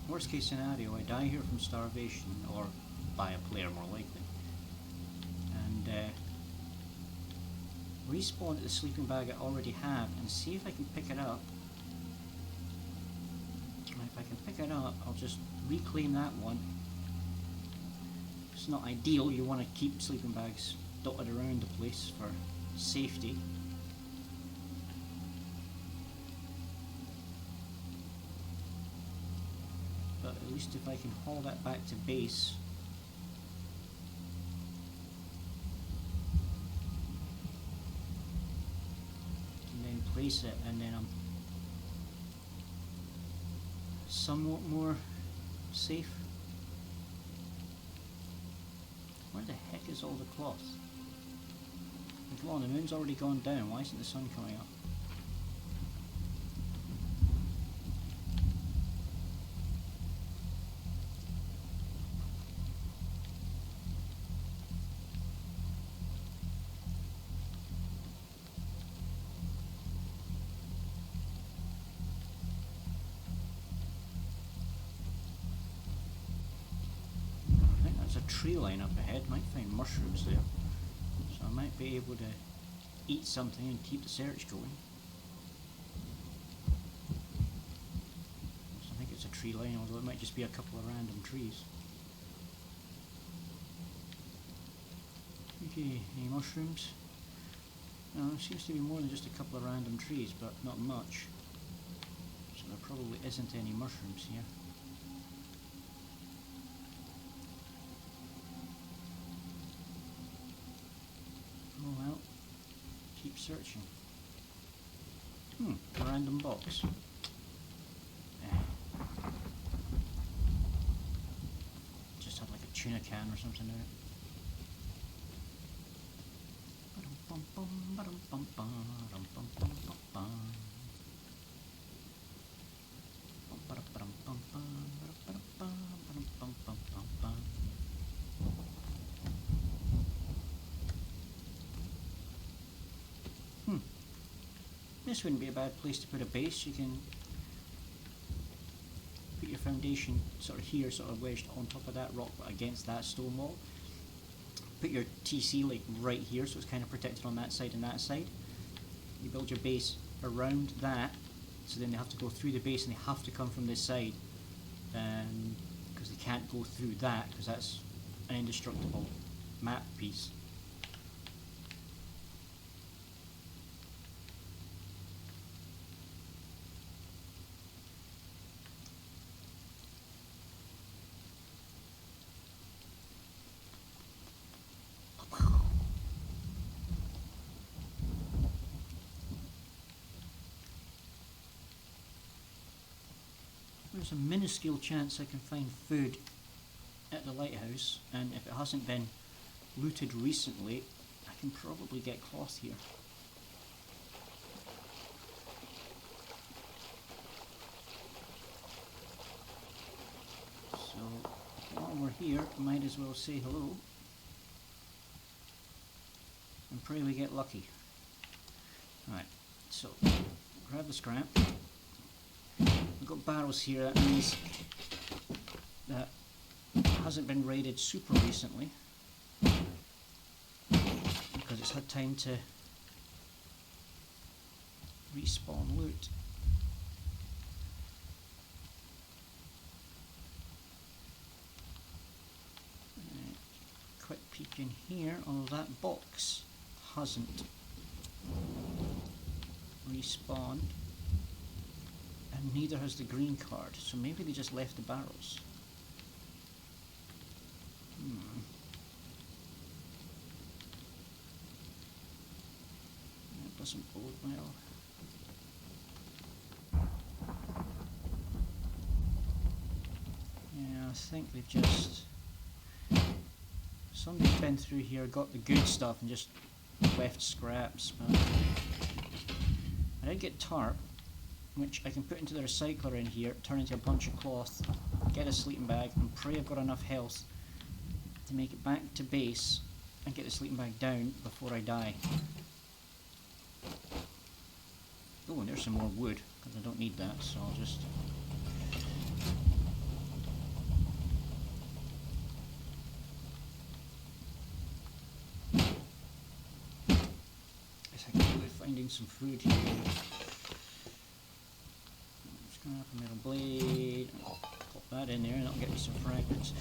Worst case scenario, I die here from starvation, or by a player more likely, and respawn at the sleeping bag I already have and see if I can pick it up. And if I can pick it up, I'll just reclaim that one. It's not ideal, you want to keep sleeping bags dotted around the place for safety. But at least if I can haul that back to base, and then place it, and then I'm somewhat more safe. Where the heck is all the cloth? Come on, the moon's already gone down, why isn't the sun coming up? There's a tree line up ahead, might find mushrooms there, so I might be able to eat something and keep the search going. So I think it's a tree line, although it might just be a couple of random trees. Okay, any mushrooms? No, there seems to be more than just a couple of random trees, but not much. So there probably isn't any mushrooms here. Oh well, keep searching. A random box. Just had like a tuna can or something in it. This wouldn't be a bad place to put a base. You can put your foundation sort of here, sort of wedged on top of that rock, but against that stone wall. Put your TC like right here, so it's kind of protected on that side and that side. You build your base around that, so then they have to go through the base and they have to come from this side, because they can't go through that, because that's an indestructible map piece. There's a minuscule chance I can find food at the lighthouse, and if it hasn't been looted recently, I can probably get cloth here. So while we're here, might as well say hello and pray we get lucky. Alright, so grab the scrap. We've got barrels here, that means that hasn't been raided super recently, because it's had time to respawn loot. Quick in here, although that box hasn't respawned, and neither has the green card, so maybe they just left the barrels. That doesn't bode well. Yeah, I think they've just... somebody's been through here, got the good stuff and just left scraps, but I did get tarp, which I can put into the recycler in here, turn into a bunch of cloth, get a sleeping bag, and pray I've got enough health to make it back to base and get the sleeping bag down before I die. Oh, and there's some more wood, because I don't need that, so I'll just... finding some food here. I'm just going to have a metal blade. I'll pop that in there and that'll get me some fragments.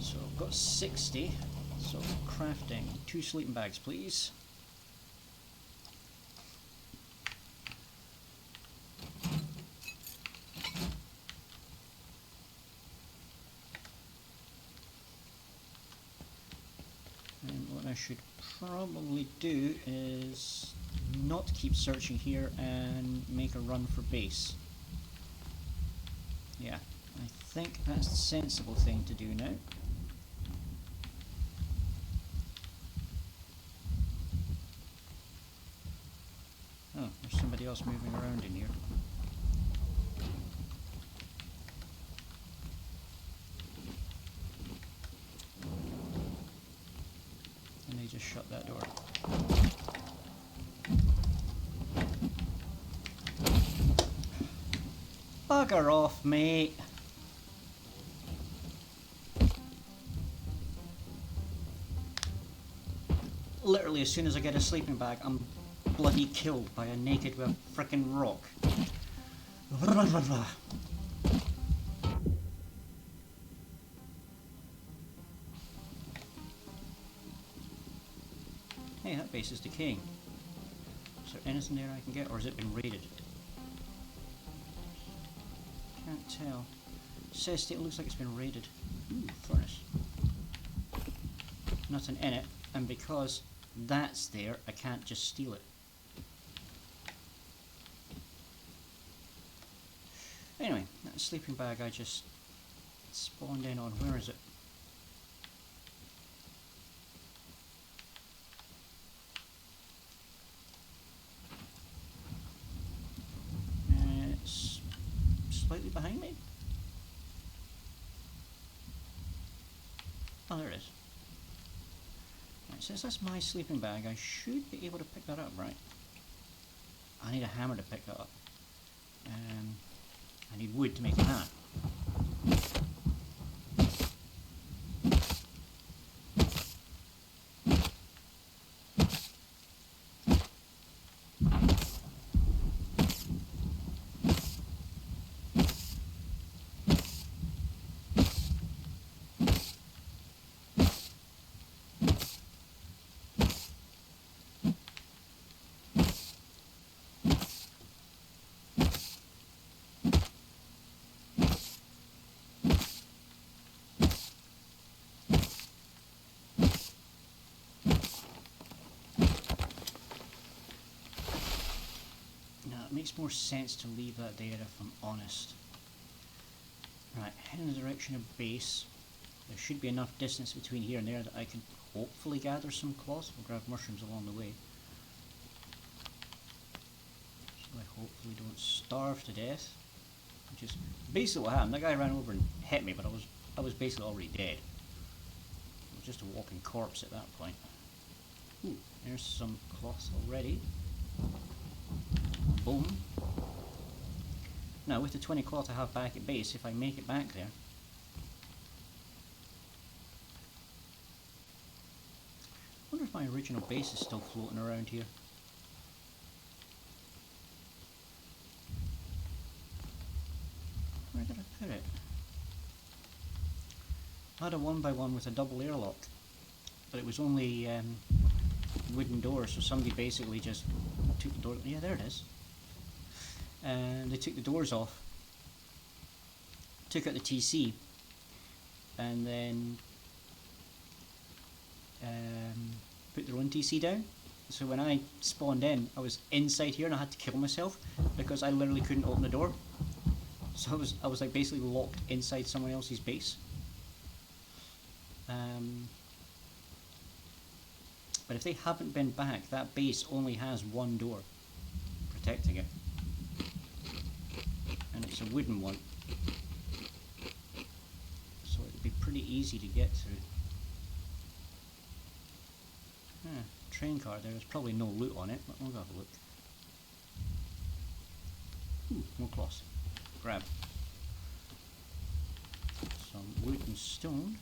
So I've got 60. So crafting 2 sleeping bags, please. And what I should probably do is not keep searching here and make a run for base. Yeah, I think that's the sensible thing to do now. Oh, there's somebody else moving around in here. And they just shut that door. Bugger off, mate. Literally, as soon as I get a sleeping bag, I'm bloody killed by a naked with a frickin' rock. Hey, that base is decaying. Is there anything there I can get, or has it been raided? Can't tell. Says it looks like it's been raided. Ooh, furnace. Nothing in it, and because that's there, I can't just steal it. Anyway, that sleeping bag I just spawned in on, where is it? It's slightly behind me. Oh, there it is. Right, since that's my sleeping bag, I should be able to pick that up, right? I need a hammer to pick that up. I need wood to make a hammer. It makes more sense to leave that there if I'm honest. Right, head in the direction of base. There should be enough distance between here and there that I can hopefully gather some cloth. We'll grab mushrooms along the way. So I hopefully don't starve to death. Which is basically what happened. That guy ran over and hit me, but I was basically already dead. I was just a walking corpse at that point. Ooh, there's some cloth already. Boom. Now with the 20 cloth I have back at base, if I make it back there, I wonder if my original base is still floating around here. Where did I put it? I had a 1x1 with a double airlock. but it was only wooden doors, so somebody basically just took the door. Yeah, there it is. And they took the doors off, took out the TC, and then put their own TC down. So when I spawned in, I was inside here and I had to kill myself because I literally couldn't open the door. So I was like basically locked inside someone else's base. But if they haven't been back, that base only has one door protecting it. And it's a wooden one. So it'd be pretty easy to get through. Train car there. There's probably no loot on it, but we'll have a look. Ooh, more cloths. Grab. Some wood and stone.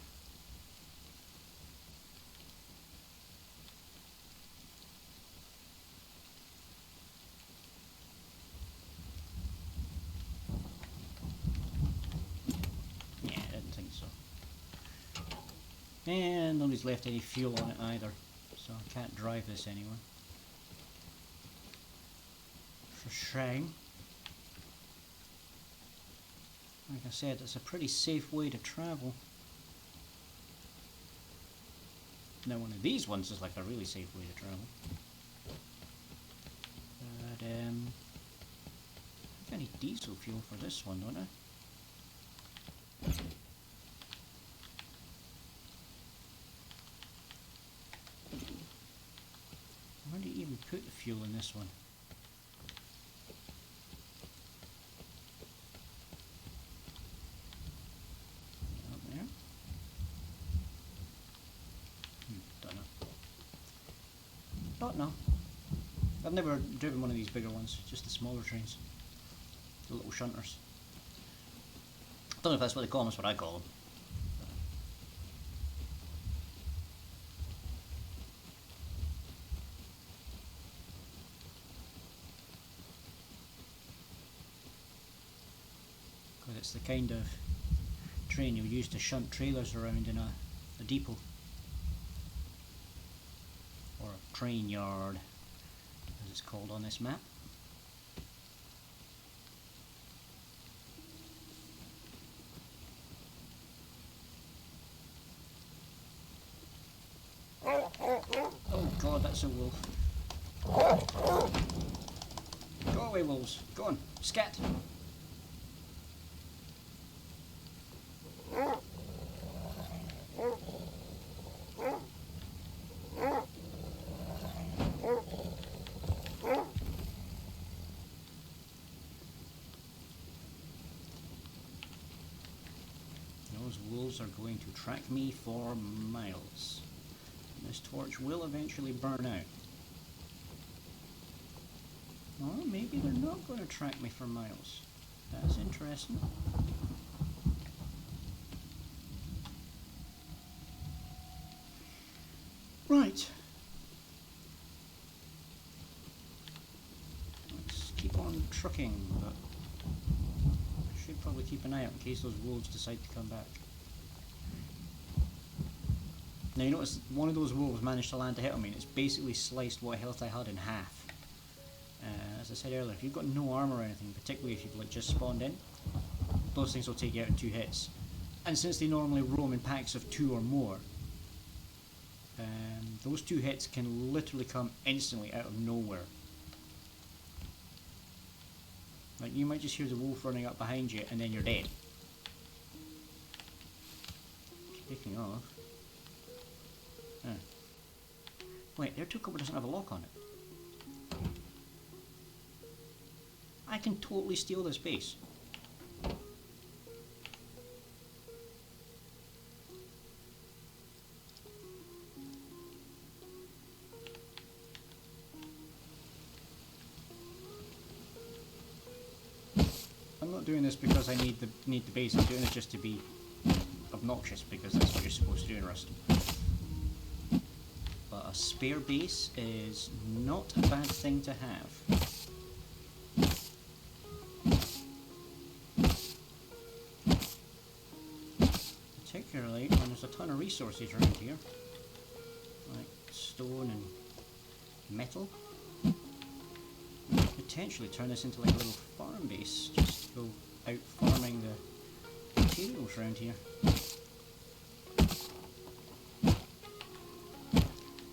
Yeah, I didn't think so. And nobody's left any fuel on it either, so I can't drive this anywhere. For shame. Like I said, it's a pretty safe way to travel. Now one of these ones is like a really safe way to travel. But I need diesel fuel for this one, don't I? Where do you even put the fuel in this one? Up there? Don't know. Don't know. I've never driven one of these bigger ones, just the smaller trains. The little shunters. I don't know if that's what they call them, that's what I call them. Because it's the kind of train you'll use to shunt trailers around in a depot. Or a train yard, as it's called on this map. Oh god, that's a wolf. Go away, wolves. Go on, scat. Those wolves are going to track me for miles. This torch will eventually burn out. Or maybe they're not going to track me for miles. That's interesting. Right. Let's keep on trucking, but I should probably keep an eye out in case those wolves decide to come back. Now you notice one of those wolves managed to land a hit on me and it's basically sliced what health I had in half. As I said earlier, if you've got no armor or anything, particularly if you've like just spawned in, those things will take you out in 2 hits. And since they normally roam in packs of 2 or more, those 2 hits can literally come instantly out of nowhere. Like you might just hear the wolf running up behind you and then you're dead. Speaking of... Wait, their 2 copper doesn't have a lock on it. I can totally steal this base. I'm not doing this because I need the base. I'm doing it just to be obnoxious because that's what you're supposed to do in Rust. But a spare base is not a bad thing to have. Particularly when there's a ton of resources around here. stone and metal. We could potentially turn this into like a little farm base, just to go out farming the materials around here.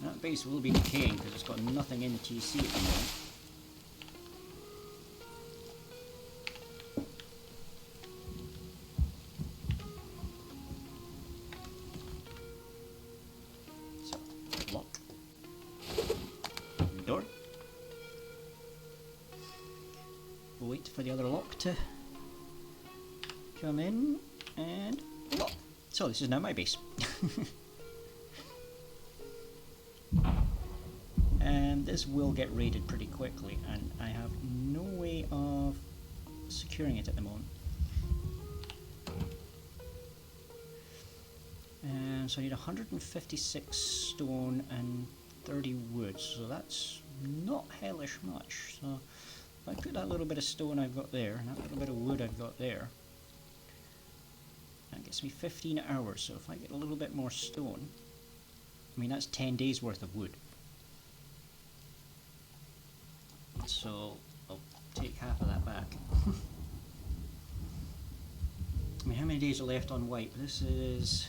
That base will be decaying because it's got nothing in TC at the moment. Wait for the other lock to come in and lock. So this is now my base. And this will get raided pretty quickly, and I have no way of securing it at the moment. And so I need 156 stone and 30 wood, so that's not hellish much. So if I put that little bit of stone I've got there, and that little bit of wood I've got there, that gets me 15 hours. So if I get a little bit more stone, I mean that's 10 days worth of wood. So I'll take half of that back. I mean, how many days are left on wipe? This is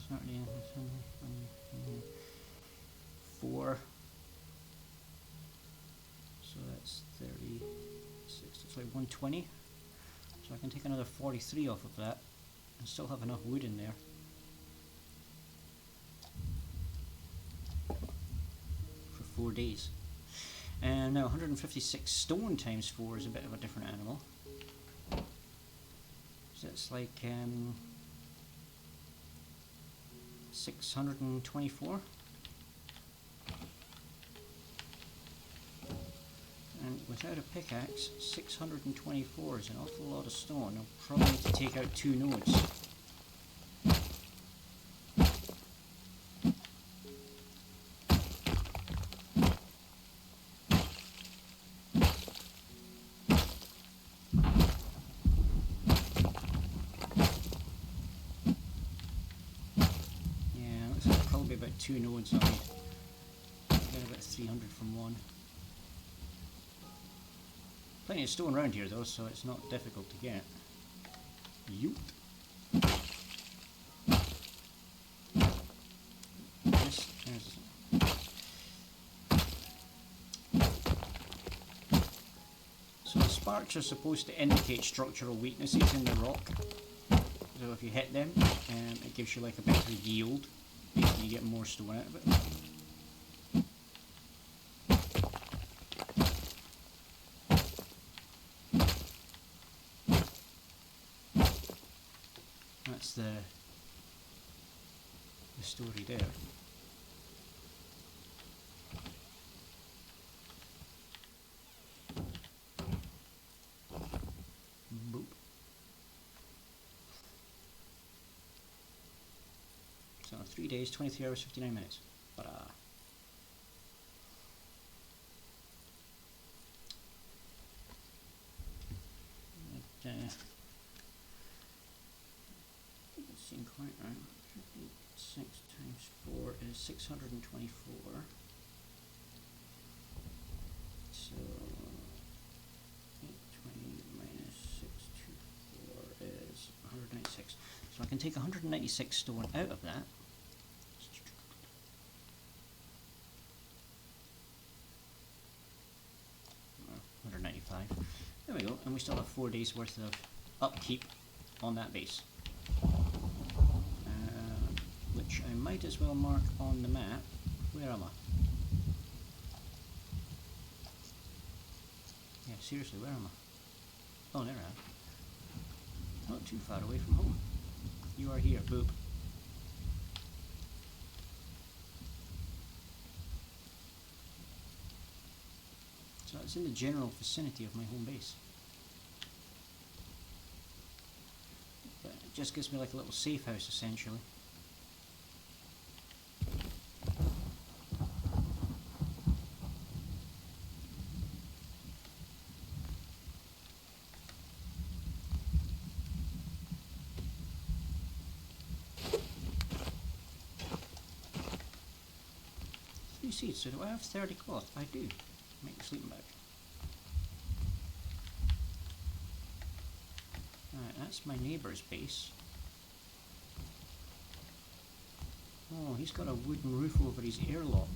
Saturday, Sunday, 4. So that's 36, it's like 120. So I can take another 43 off of that and still have enough wood in there. For 4 days. And now 156 stone times 4 is a bit of a different animal. So it's like 624. And without a pickaxe, 624 is an awful lot of stone. I'll probably need to take out 2 nodes. Yeah, looks like probably about 2 nodes I'll need. I'll get about 300 from one. Plenty of stone around here though, so it's not difficult to get. Yoop. So the sparks are supposed to indicate structural weaknesses in the rock. So if you hit them, it gives you like a better yield. Basically you get more stone out of it. That's the story there. Boop. So 3 days, 23 hours, 59 minutes. But seem quite right. 56 times 4 is 624. So 820 minus 624 is 196. So I can take 196 stone out of that. Oh, 195. There we go, and we still have 4 days worth of upkeep on that base. Which I might as well mark on the map. Where am I? Yeah, seriously, where am I? Oh, there I am. Not too far away from home. You are here, boop. So it's in the general vicinity of my home base. But it just gives me like a little safe house, essentially. You see, so do I have 30 cloth? I do. Make the sleeping bag. Alright, that's my neighbour's base. Oh, he's got a wooden roof over his airlock.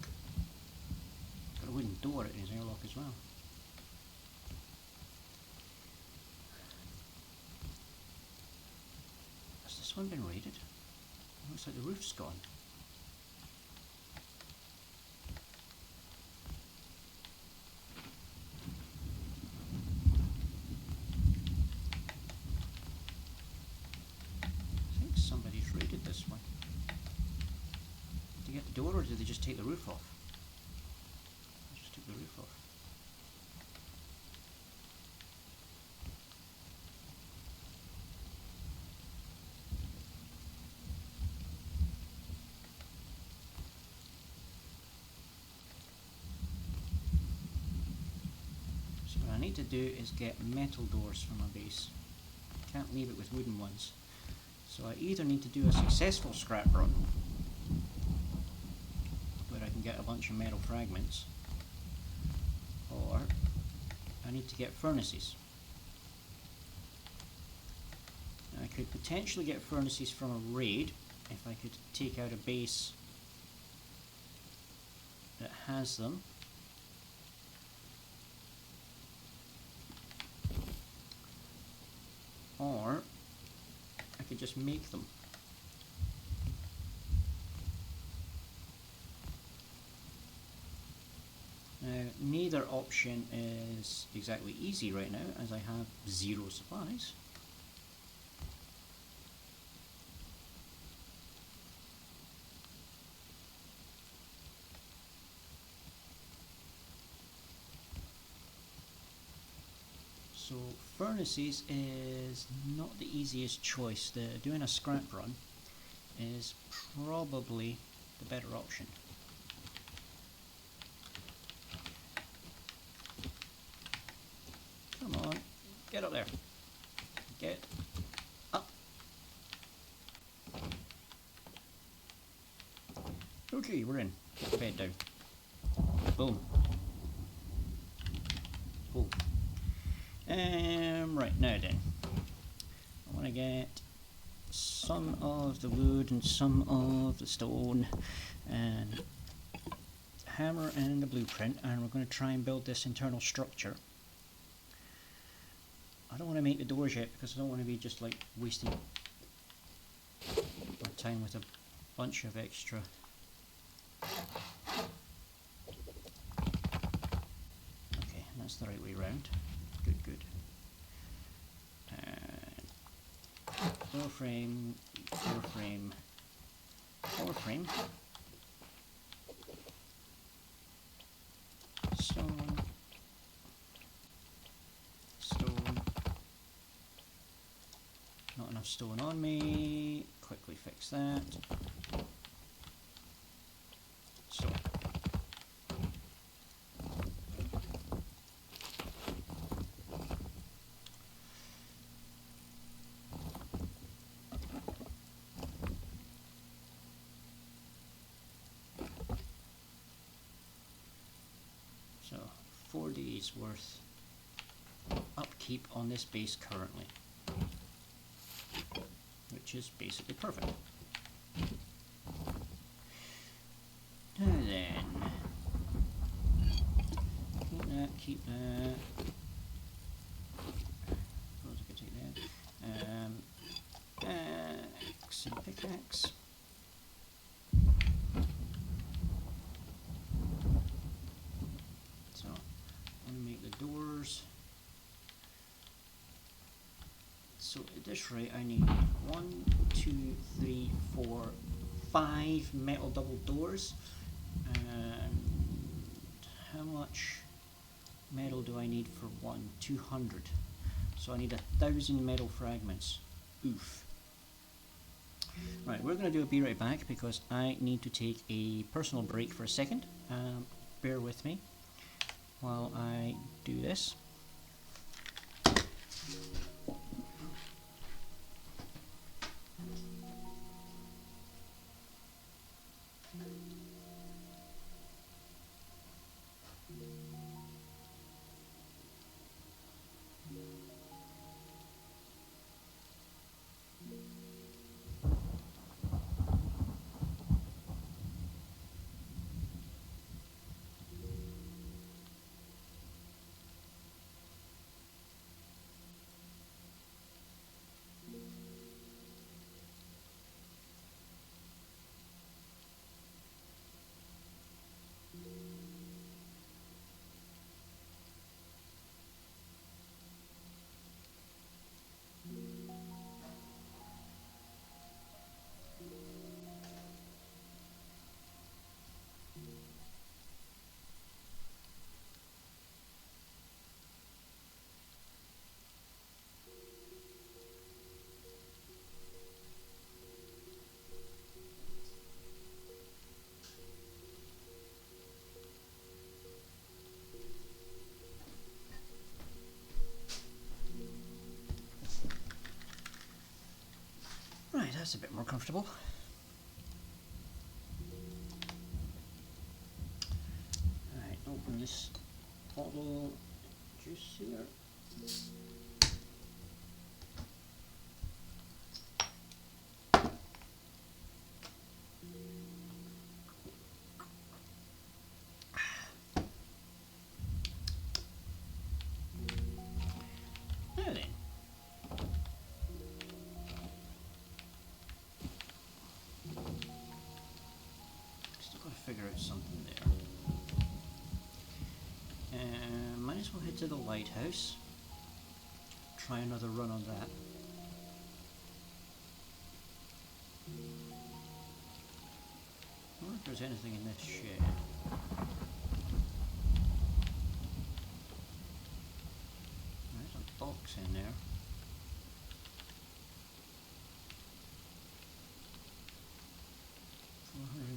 Got a wooden door at his airlock as well. Has this one been raided? Looks like the roof's gone. I think somebody's raided this one. Did they get the door or did they just take the roof off? They just took the roof off. So what I need to do is get metal doors for my base. Can't leave it with wooden ones. So I either need to do a successful scrap run, where I can get a bunch of metal fragments, or I need to get furnaces. Now I could potentially get furnaces from a raid if I could take out a base that has them. Or I could just make them. Now, neither option is exactly easy right now, as I have 0 supplies. So furnaces is not the easiest choice. Doing a scrap run is probably the better option. Come on, get up there. Get up. Okay, we're in. Get the bed down. Boom. Cool. Right, now then. I want to get some of the wood and some of the stone and hammer and the blueprint, and we're going to try and build this internal structure. I don't want to make the doors yet because I don't want to be just like wasting my time with a bunch of extra. Okay, that's the right way round. Good, good. Door frame, door frame, door frame. Stone. Stone. Not enough stone on me. Quickly fix that. Stone. So 4 days worth upkeep on this base currently, which is basically perfect. Now then, keep that. Suppose I could take that. Axe and pickaxe. So, I'm going to make the doors. So at this rate I need 1, 2, 3, 4, 5 metal double doors. And how much metal do I need for one? 200. So I need 1,000 metal fragments. Oof. Right, we're going to be right back because I need to take a personal break for a second. Bear with me while I do this. That's a bit more comfortable. Alright, open this bottle juice here. Now then. Still got to figure out something there. Might as well head to the lighthouse. Try another run on that. I wonder if there's anything in this shed. There's a box in there.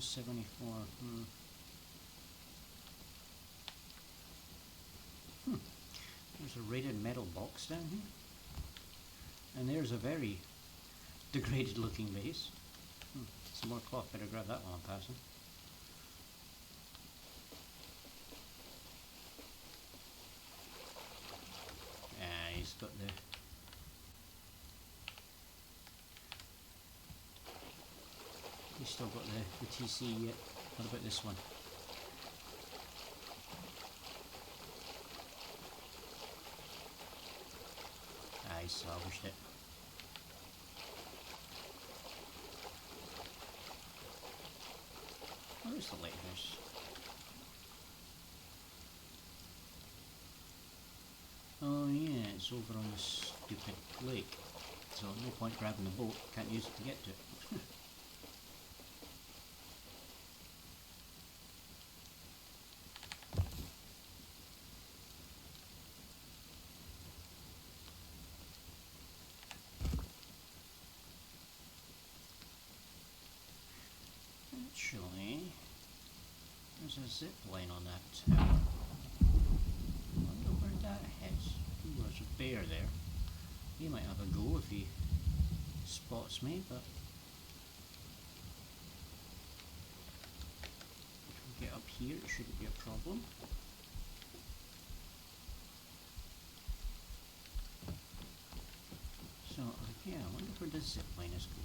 $474. There's a rated metal box down here. And there's a very degraded looking vase. Some more cloth, better grab that while I'm passing. He's got the... He's still got the TC yet. What about this one? I salvaged it. Where's the lighthouse? Oh yeah, it's over on this stupid lake. So no point grabbing the boat, can't use it to get to it. Actually, there's a zip line on that tower. I wonder where that heads. Ooh, there's a bear there. He might have a go if he spots me, but if we get up here, it shouldn't be a problem. So, yeah, I wonder where this zip line is going.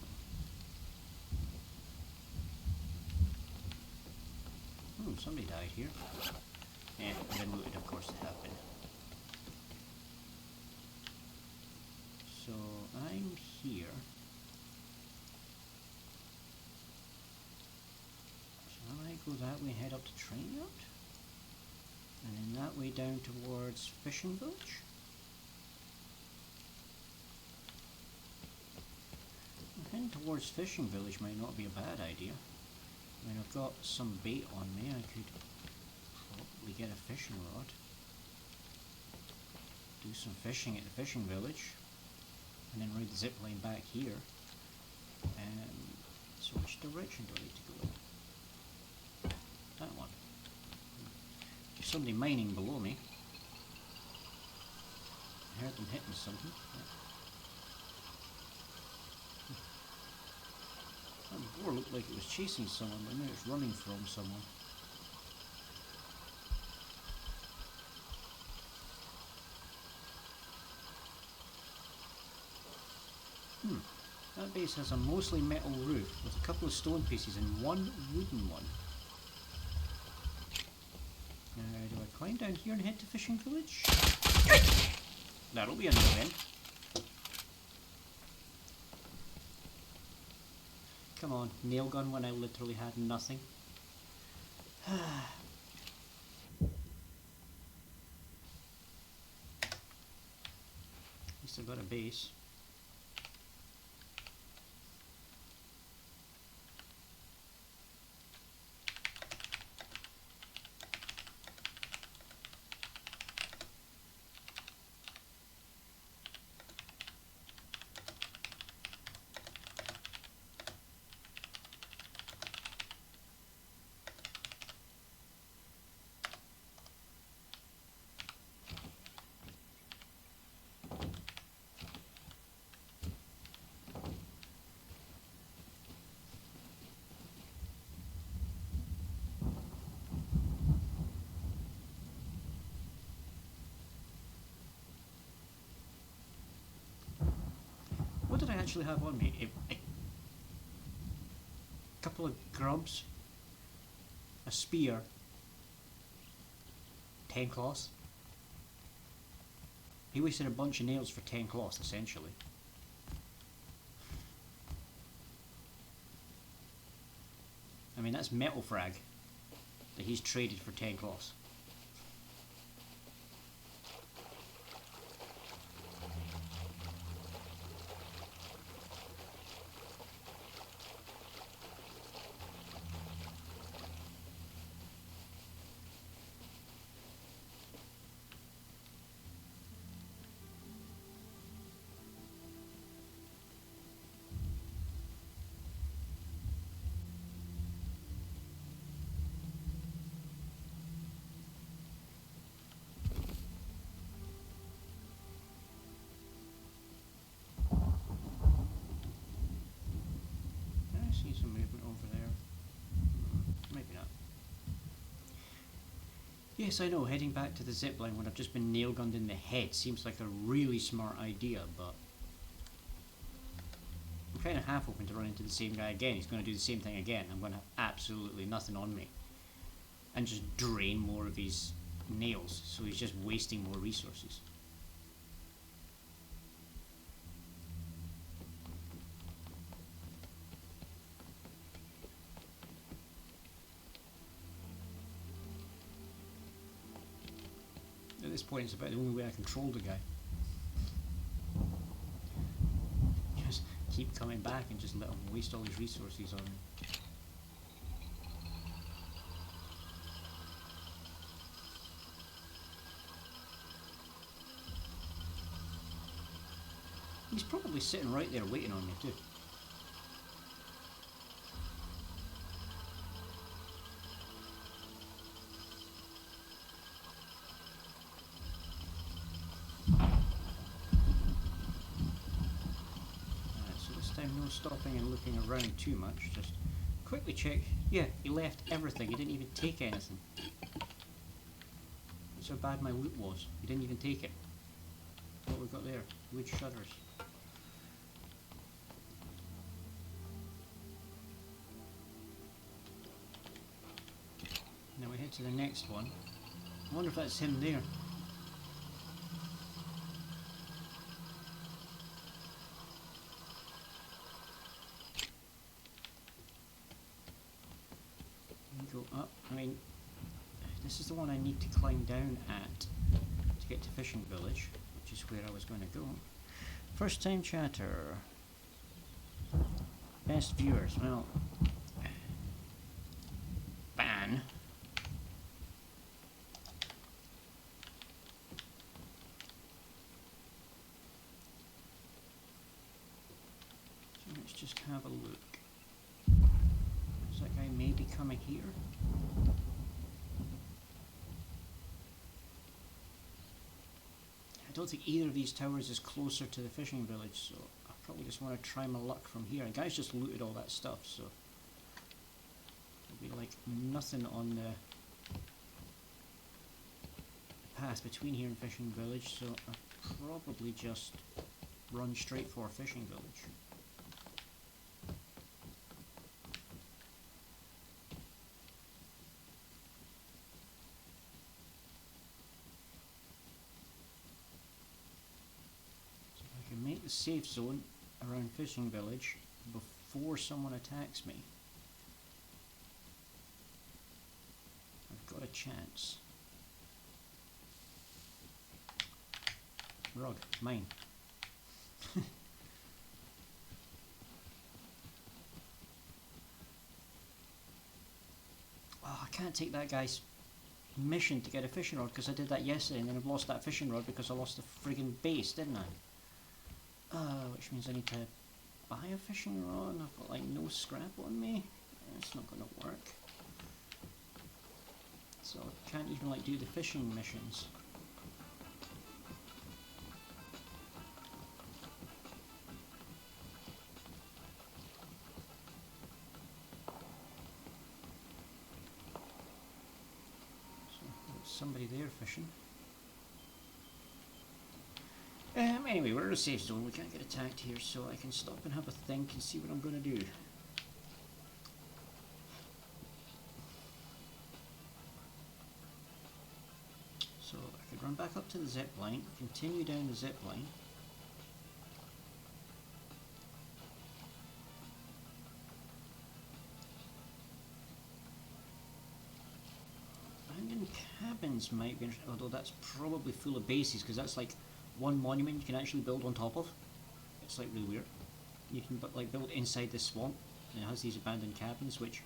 Somebody died here. And been looted, of course, they have been. So I'm here. Shall I go that way, head up to train yard? And then that way down towards Fishing Village? Heading towards Fishing Village might not be a bad idea. I mean, I've got some bait on me, I could probably get a fishing rod. Do some fishing at the fishing village, and then ride the zip line back here. So which direction do I need to go in? That one. There's somebody mining below me. I heard them hitting something. That boar looked like it was chasing someone, but now it's running from someone. That base has a mostly metal roof with a couple of stone pieces and one wooden one. Do I climb down here and head to Fishing Village? That'll be a no end. Come on, nail gun when I literally had nothing. At least I've got a base. did I actually have on me? A couple of grubs, a spear, 10 cloths. He wasted a bunch of nails for 10 cloths, essentially. I mean, that's metal frag that he's traded for 10 cloths. See some movement over there. Maybe not. Yes, I know, heading back to the zipline when I've just been nail gunned in the head seems like a really smart idea, but I'm kind of half hoping to run into the same guy again. He's going to do the same thing again. I'm going to have absolutely nothing on me. And just drain more of his nails, so he's just wasting more resources. At this point, it's about the only way I control the guy. Just keep coming back and just let him waste all his resources on me. He's probably sitting right there waiting on me too. No stopping and looking around too much, just quickly check. Yeah, he left everything, he didn't even take anything. That's how bad my loot was, he didn't even take it. What we got there? Wood shutters. Now we head to the next one. I wonder if that's him there. Go up. I mean, this is the one I need to climb down at to get to Fishing Village, which is where I was going to go. First time chatter. Best viewers. Well, ban. So let's just have a look. That guy may be coming here. I don't think either of these towers is closer to the fishing village, so I probably just want to try my luck from here. The guy's just looted all that stuff, so there'll be like nothing on the path between here and fishing village, so I'll probably just run straight for fishing village. Make the safe zone around fishing village before someone attacks me. I've got a chance. Rug, mine. Oh, I can't take that guy's mission to get a fishing rod because I did that yesterday and then I've lost that fishing rod because I lost the friggin' base, didn't I? Which means I need to buy a fishing rod and I've got like no scrap on me. It's not gonna work. So I can't even like do the fishing missions. So there's somebody there fishing. Anyway, we're in a safe zone. We can't get attacked here, so I can stop and have a think and see what I'm going to do. So I could run back up to the zip line, continue down the zip line. Abandoned cabins might be interesting, although that's probably full of bases, because that's like one monument you can actually build on top of. It's like really weird. You can like build inside this swamp, and it has these abandoned cabins which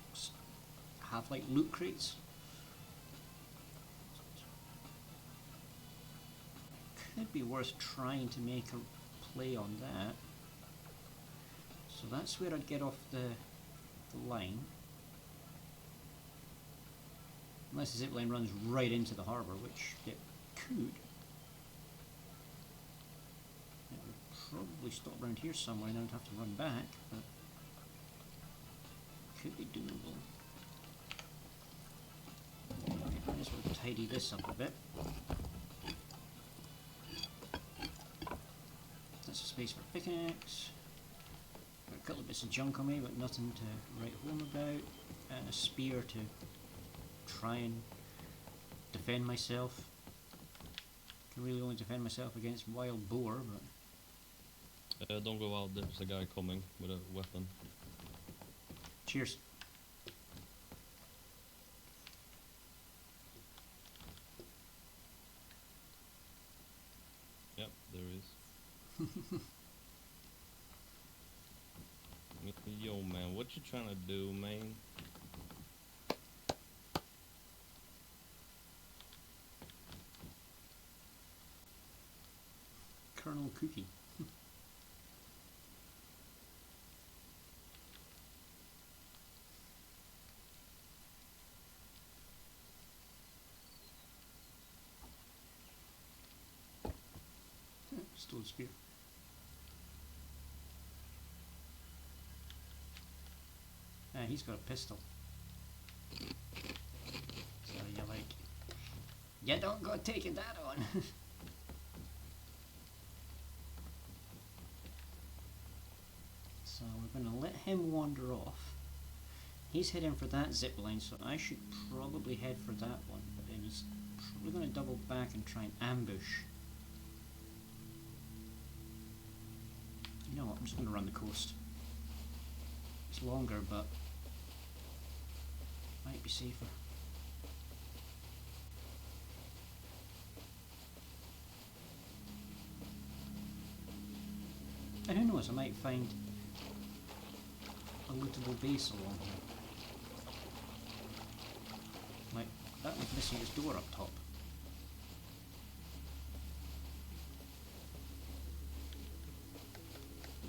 have like loot crates. Could be worth trying to make a play on that. So that's where I'd get off the line. Unless the zip line runs right into the harbour, which it could. It would probably stop around here somewhere and I'd have to run back, but could be doable. Might as well tidy this up a bit. That's a space for pickaxe. Got a couple of bits of junk on me, but nothing to write home about. And a spear to try and defend myself. Can really only defend myself against wild boar, but... don't go out, there's a guy coming with a weapon. Cheers. Yep, there is. Yo man, what you trying to do, man? Colonel Cookie. Stole a spear. He's got a pistol. So you're like, you don't go taking that on. So we're going to let him wander off. He's heading for that zip line, so I should probably head for that one. But then he's probably going to double back and try and ambush. You know what, I'm just going to run the coast. It's longer, but might be safer. And who knows, I might find a lootable base along here. Like, that one's missing its door up top.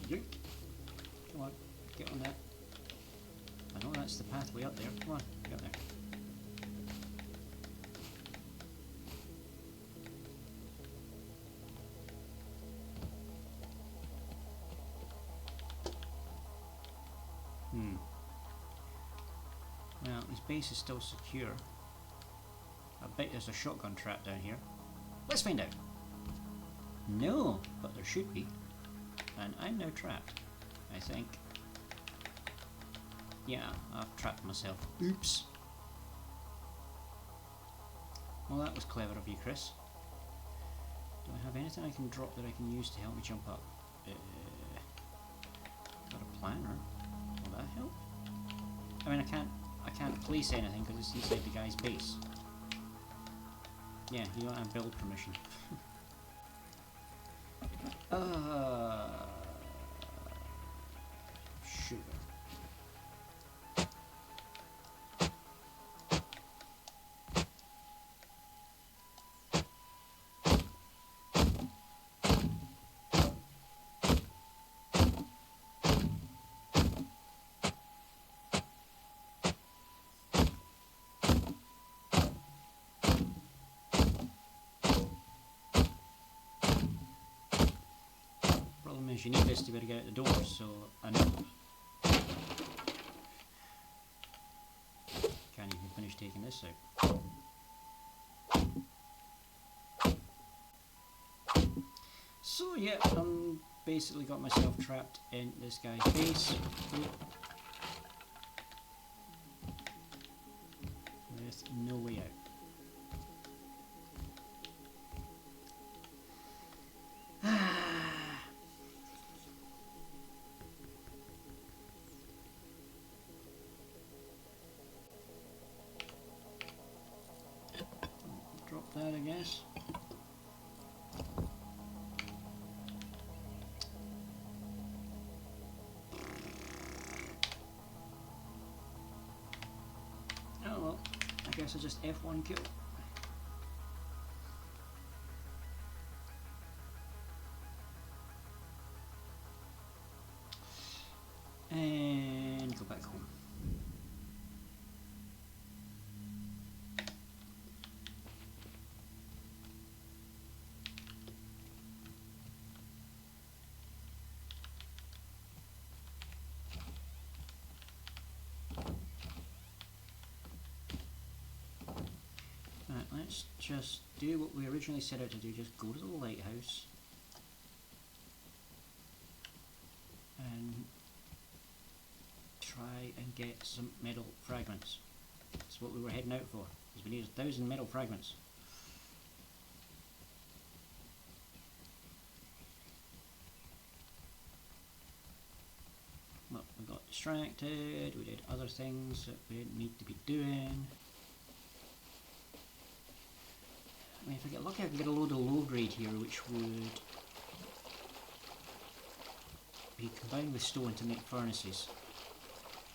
Yoink! Come on, get on that. I know that's the pathway up there. Come on, get up there. Well, this base is still secure. I bet there's a shotgun trap down here. Let's find out. No, but there should be. And I'm now trapped, I think. Yeah, I've trapped myself. Oops. Well, that was clever of you, Chris. Do I have anything I can drop that I can use to help me jump up? Got a planner. Will that help? I mean, I can't place anything because it's inside the guy's base. Yeah, you don't have build permission. Sugar. Problem is you need this to be able to get out the door, so I know. Can't even finish taking this out. So yeah, I'm basically got myself trapped in this guy's base with no way out. Drop that, I guess. Oh well, I guess I just F1 kill. And go back home. Right, let's just do what we originally set out to do, just go to the lighthouse and try and get some metal fragments. That's what we were heading out for, because we need 1,000 metal fragments. Well, we got distracted, we did other things that we didn't need to be doing. I mean, if I get lucky I can get a load of low grade here, which would be combined with stone to make furnaces.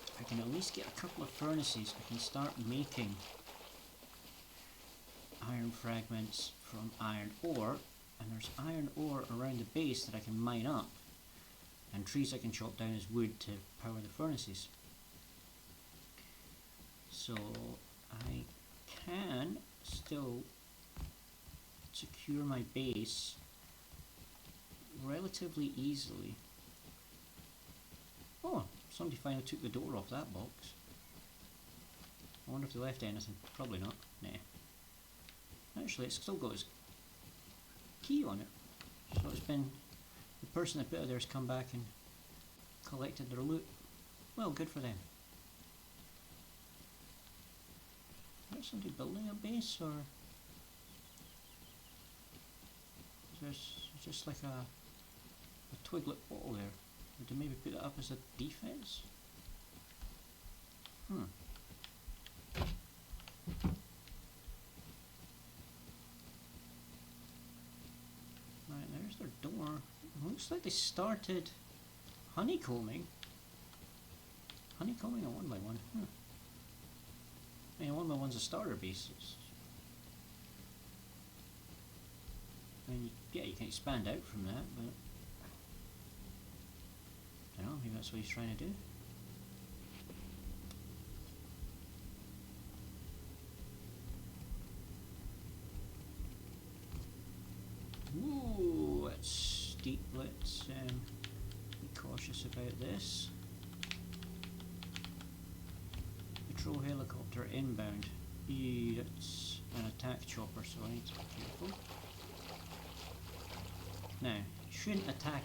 If I can at least get a couple of furnaces, I can start making iron fragments from iron ore, and there's iron ore around the base that I can mine up, and trees I can chop down as wood to power the furnaces. So I can still secure my base relatively easily. Oh, somebody finally took the door off that box. I wonder if they left anything. Probably not. Nah. Actually, it's still got its key on it. So it's been, the person that put it there has come back and collected their loot. Well, good for them. Is there somebody building a base, or is there just like a twiglet bottle there? Would they maybe put it up as a defense? Right, there's their door. Looks like they started honeycombing. Honeycombing a 1x1. I mean, 1x1's a starter base. I mean, yeah, you can expand out from that, but I don't know, maybe that's what he's trying to do. Ooh, that's steep. Let's be cautious about this. Patrol helicopter inbound. That's an attack chopper, so I need to be careful. Now, you shouldn't attack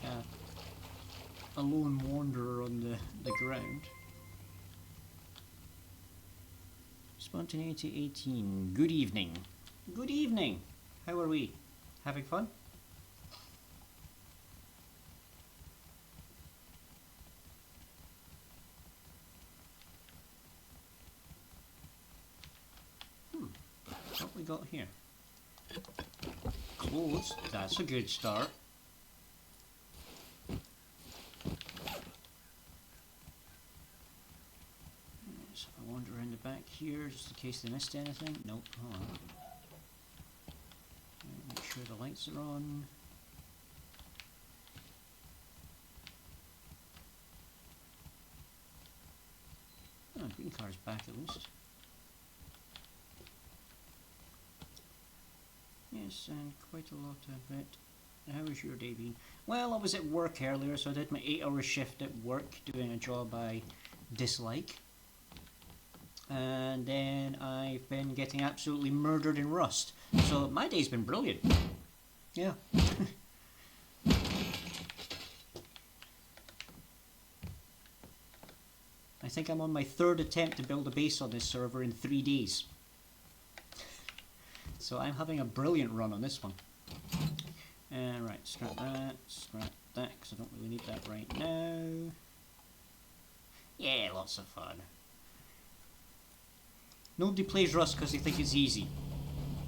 a lone wanderer on the ground. Spontaneity 18. Good evening. Good evening. How are we? Having fun? What we got here? Clothes. That's a good start. So I wander around the back here just in case they missed anything. Nope. Hold on. Make sure the lights are on. Oh, green car's back at least. Yes, and quite a lot of it. How was your day been? Well, I was at work earlier, so I did my 8-hour shift at work doing a job I dislike. And then I've been getting absolutely murdered in Rust. So my day's been brilliant. Yeah. think I'm on my third attempt to build a base on this server in 3 days. So I'm having a brilliant run on this one. Right, scrap that, because I don't really need that right now. Yeah, lots of fun. Nobody plays Rust because they think it's easy.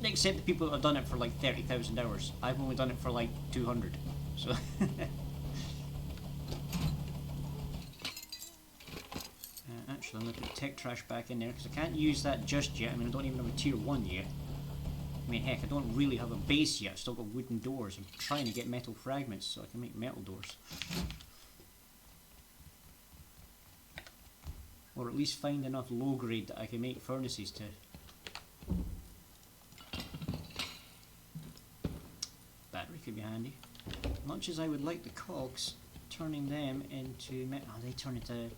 Except the people that have done it for like 30,000 hours. I've only done it for like 200. So actually, I'm going to put tech trash back in there because I can't use that just yet. I mean, I don't even have a tier 1 yet. I mean, heck, I don't really have a base yet. I've still got wooden doors. I'm trying to get metal fragments so I can make metal doors. Or at least find enough low grade that I can make furnaces to. Battery could be handy. Much as I would like the cogs, turning them into metal. Oh, they turn into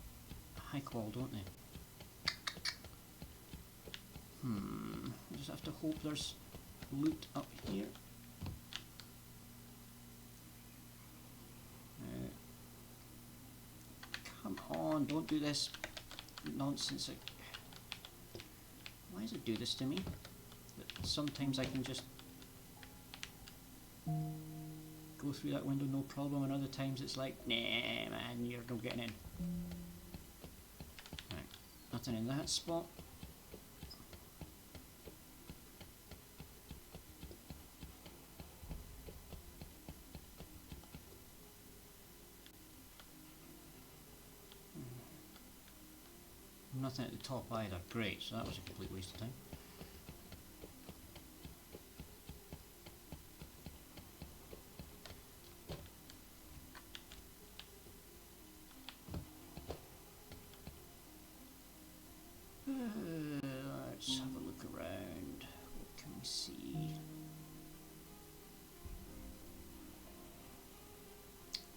high qual, don't they? I just have to hope there's loot up here. Come on, don't do this nonsense. Why does it do this to me? That sometimes I can just go through that window no problem, and other times it's like, nah man, you're not getting in. Right, nothing in that spot. Nothing at the top either. Great, so that was a complete waste of time. Let's have a look around. What can we see?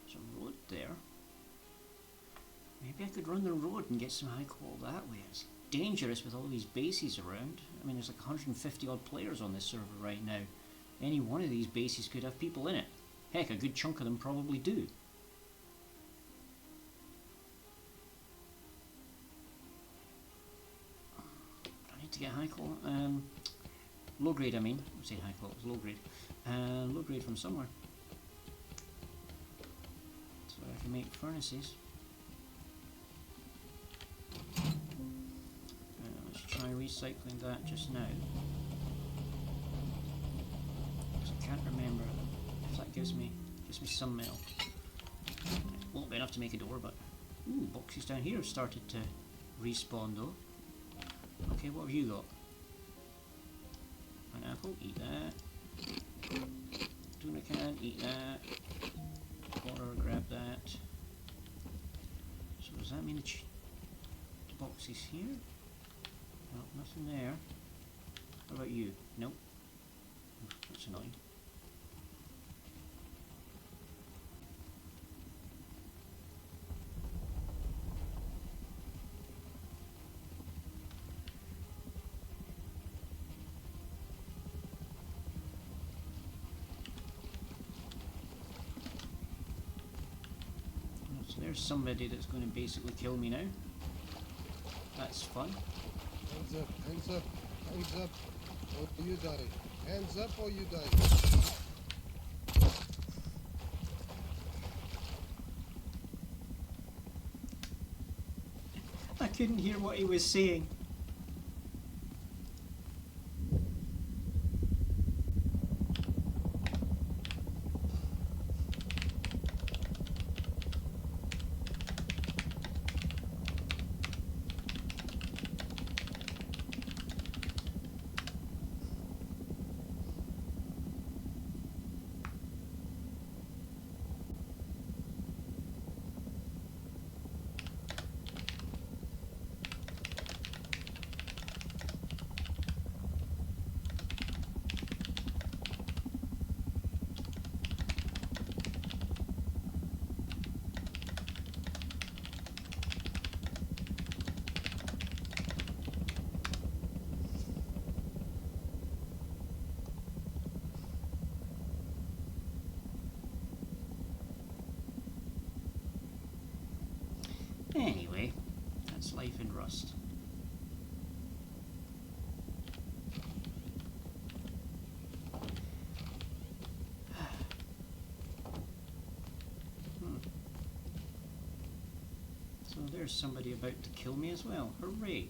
There's a road there. Maybe I could run the road and get some high qual that way. It's dangerous with all these bases around. I mean, there's like 150 odd players on this server right now. Any one of these bases could have people in it. Heck, a good chunk of them probably do. I need to get high qual. Low grade, I mean. I'm saying high qual, it's low grade. Low grade from somewhere. So I can make furnaces. Let's try recycling that just now. Because I can't remember if that gives me some metal. Won't be enough to make a door, but ooh, boxes down here have started to respawn though. Okay, what have you got? Pineapple, eat that. Tuna can, eat that. Water, grab that. So does that mean the box is here? No, nothing there. What about you? Nope. That's annoying. So there's somebody that's going to basically kill me now. That's fun. Hands up, hands up, hands up, or you die. Hands up or you die. I couldn't hear what he was saying. Anyway, that's That's life in Rust. So there's somebody about to kill me as well. Hooray!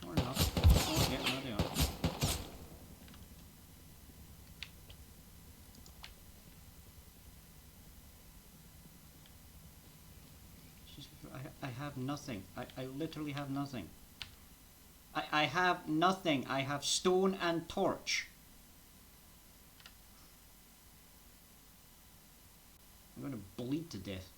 Or not. Oh yeah, no they are. I have nothing. I literally have nothing. I have nothing. I have stone and torch. I'm going to bleed to death.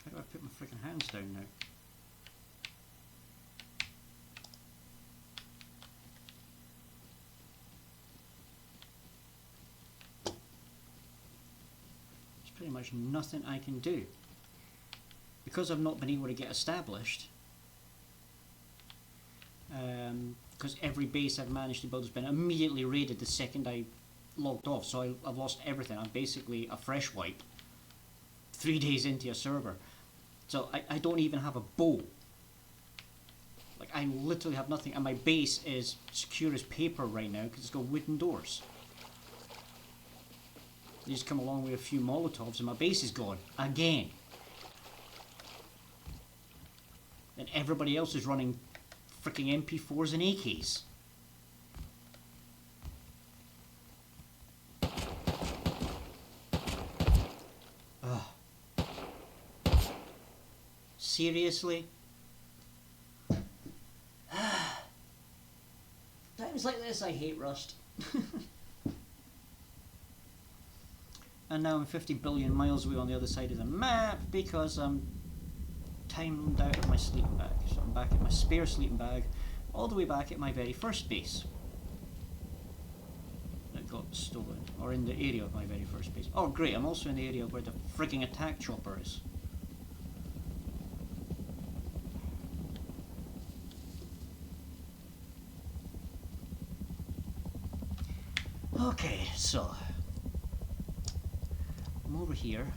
How do I put my freaking hands down now? There's pretty much nothing I can do. Because I've not been able to get established, because every base I've managed to build has been immediately raided the second I logged off, so I've lost everything. I'm basically a fresh wipe 3 days into a server. So I don't even have a bow. Like, I literally have nothing, and my base is secure as paper right now because it's got wooden doors. They just come along with a few Molotovs and my base is gone again. And everybody else is running freaking MP4s and AKs. Ugh. Seriously? Times like this I hate Rust. And now I'm 50 billion miles away on the other side of the map because I'm timed out of my sleeping bag. So I'm back at my spare sleeping bag, all the way back at my very first base that got stolen, or in the area of my very first base. Oh great, I'm also in the area where the frigging attack chopper is. Okay, so I'm over here.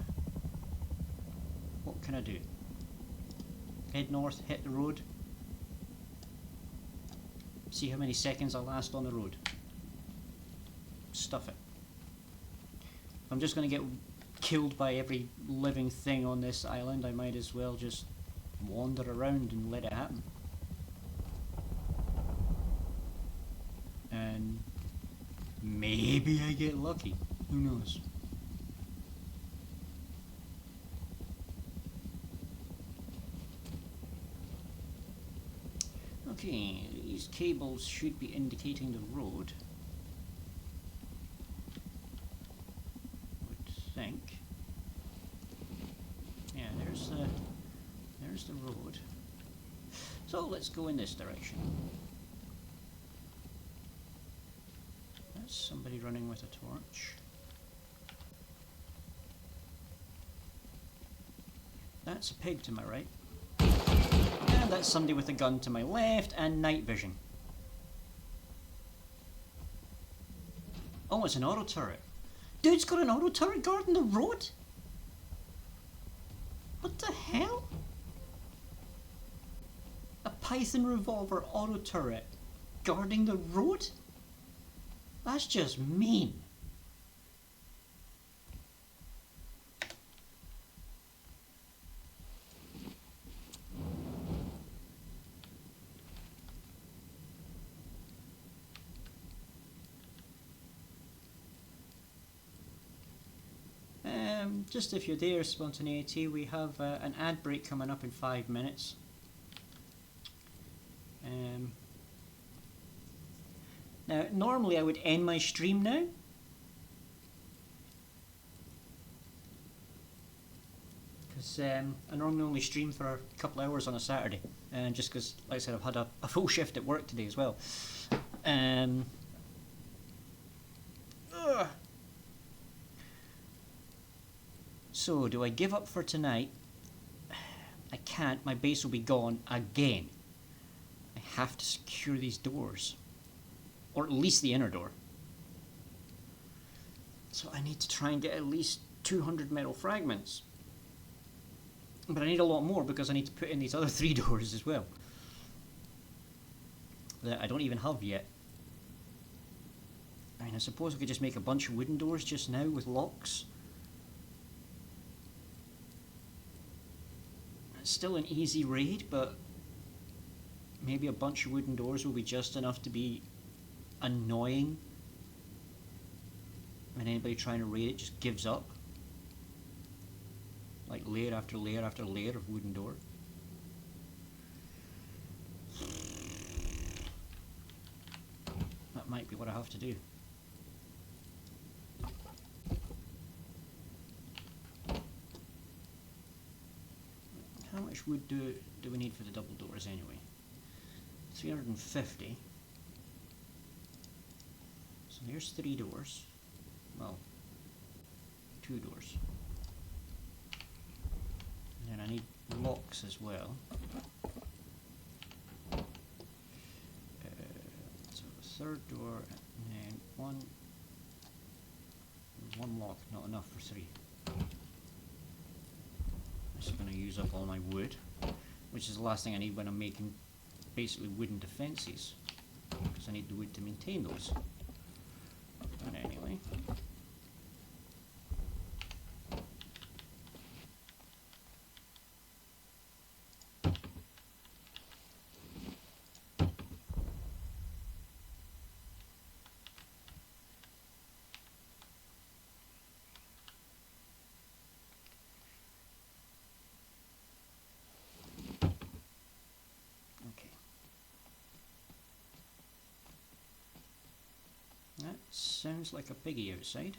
What can I do? Head north, hit the road. See how many seconds I last on the road. Stuff it. If I'm just going to get killed by every living thing on this island, I might as well just wander around and let it happen. And maybe I get lucky. Who knows? Okay, these cables should be indicating the road. I would think. Yeah, there's the road. So let's go in this direction. That's somebody running with a torch. That's a pig to my right. And that's somebody with a gun to my left and night vision. Oh, it's an auto turret. Dude's got an auto turret guarding the road? What the hell? A Python revolver auto turret guarding the road? That's just mean. Just if you're there, Spontaneity, we have an ad break coming up in 5 minutes. Now, normally I would end my stream now. Because I normally only stream for a couple hours on a Saturday. And just because, like I said, I've had a full shift at work today as well. So, do I give up for tonight? I can't. My base will be gone again. I have to secure these doors. Or at least the inner door. So I need to try and get at least 200 metal fragments. But I need a lot more because I need to put in these other 3 doors as well. That I don't even have yet. I mean, I suppose we could just make a bunch of wooden doors just now with locks. It's still an easy raid, but maybe a bunch of wooden doors will be just enough to be annoying. And anybody trying to raid it just gives up. Like layer after layer after layer of wooden door. That might be what I have to do. How much wood do we need for the double doors anyway? 350. So there's 3 doors. Well, 2 doors. And then I need locks as well. So a 3rd door and then one lock, not enough for 3. This is going to use up all my wood, which is the last thing I need when I'm making basically wooden defences, because I need the wood to maintain those. But anyway. That sounds like a piggy outside.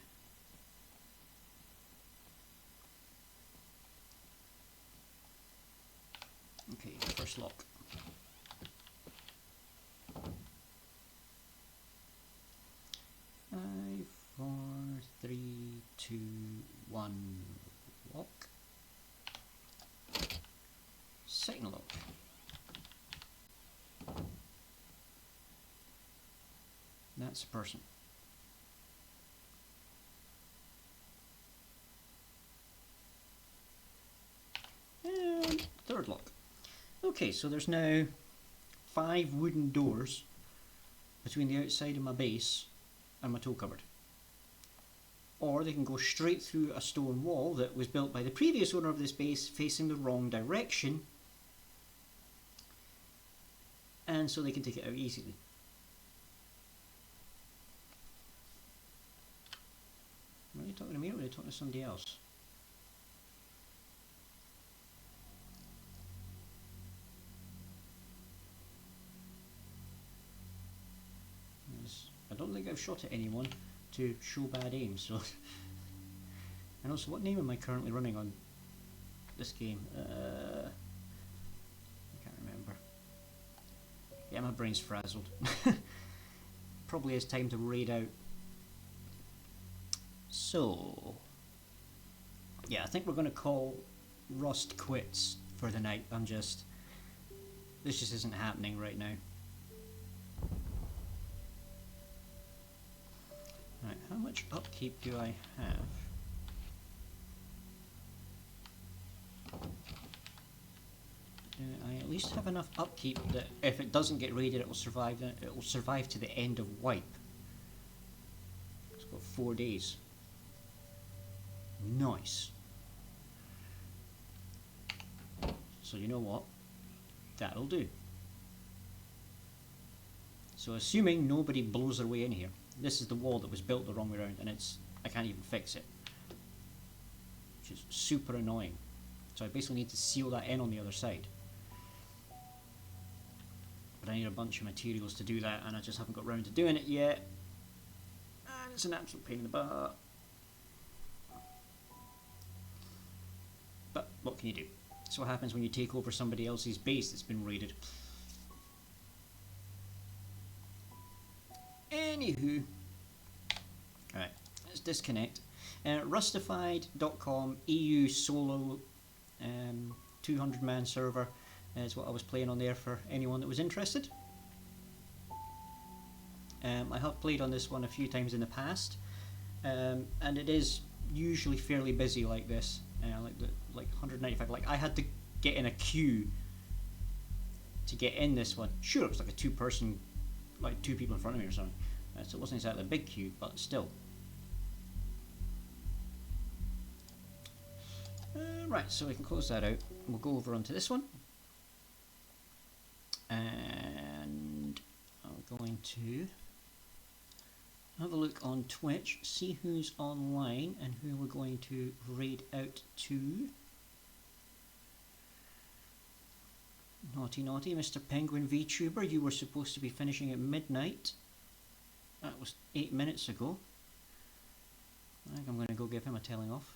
Okay, first lock. 5, 4, 3, 2, 1, lock. Second lock. That's a person. And 3rd lock. Okay, so there's now 5 wooden doors between the outside of my base and my tool cupboard. Or they can go straight through a stone wall that was built by the previous owner of this base facing the wrong direction, and so they can take it out easily. Are you talking to me or are you talking to somebody else? I don't think I've shot at anyone to show bad aim, so... And also, what name am I currently running on this game? I can't remember. Yeah, my brain's frazzled. Probably is time to raid out. So... Yeah, I think we're going to call Rust quits for the night. This just isn't happening right now. Right, how much upkeep do I have? I at least have enough upkeep that if it doesn't get raided, it will survive. It will survive to the end of wipe. It's got 4 days. Nice. So you know what? That'll do. So assuming nobody blows their way in here. This is the wall that was built the wrong way around, and I can't even fix it. Which is super annoying. So I basically need to seal that in on the other side. But I need a bunch of materials to do that, and I just haven't got round to doing it yet. And it's an absolute pain in the butt. But what can you do? That's what happens when you take over somebody else's base that's been raided. Anywho, alright, let's disconnect. Rustified.com EU solo 200-man server is what I was playing on there for anyone that was interested. I have played on this one a few times in the past, and it is usually fairly busy like this. Like 195. Like I had to get in a queue to get in this one. Sure, it was like a two-person, like 2 people in front of me or something. So it wasn't exactly a big queue, but still. Right, so we can close that out. We'll go over onto this one. And I'm going to have a look on Twitch, see who's online and who we're going to raid out to. Naughty naughty, Mr. Penguin VTuber, you were supposed to be finishing at midnight. That was 8 minutes ago. I think I'm going to go give him a telling off.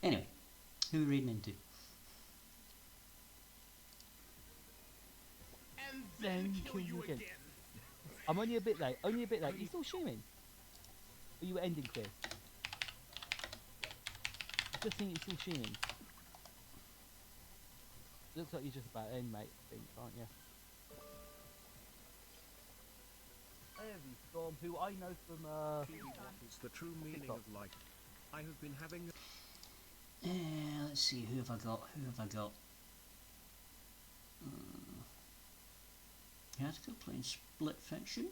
Anyway, who are we raiding into? And then kill you again. I'm only a bit late. Only a bit late. You still streaming? Or you were ending clear? I just think you're still streaming. Looks like you're just about to end, mate. I think, aren't you? Heavy Storm, who I know from It's the true meaning of life. I have been having. Let's see, who have I got? Hatka playing Split Fiction.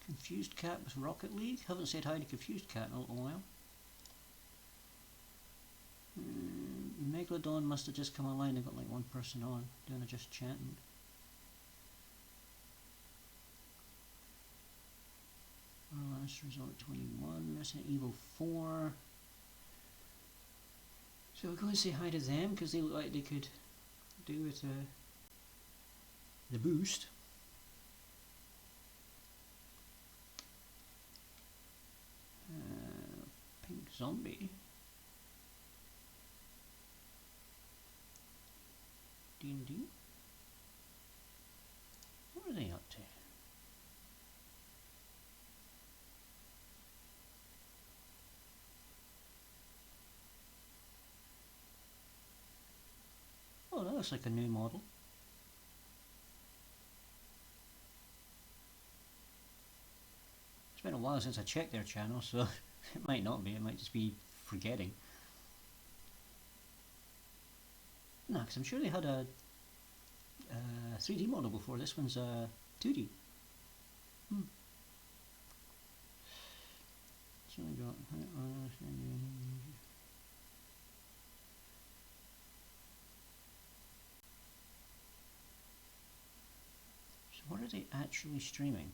Confused Cat with Rocket League. Haven't said hi to Confused Cat in a little while. Megalodon must have just come online. They've got like 1 person on, doing just chatting. Our Last Resort 21, Resident Evil 4. So we'll go and say hi to them because they look like they could do with the boost. Pink Zombie. D&D. What are they up to? Oh, that looks like a new model. It's been a while since I checked their channel, so it might not be, it might just be forgetting. No, because I'm sure they had a 3D model before. This one's 2D. So we got. So what are they actually streaming?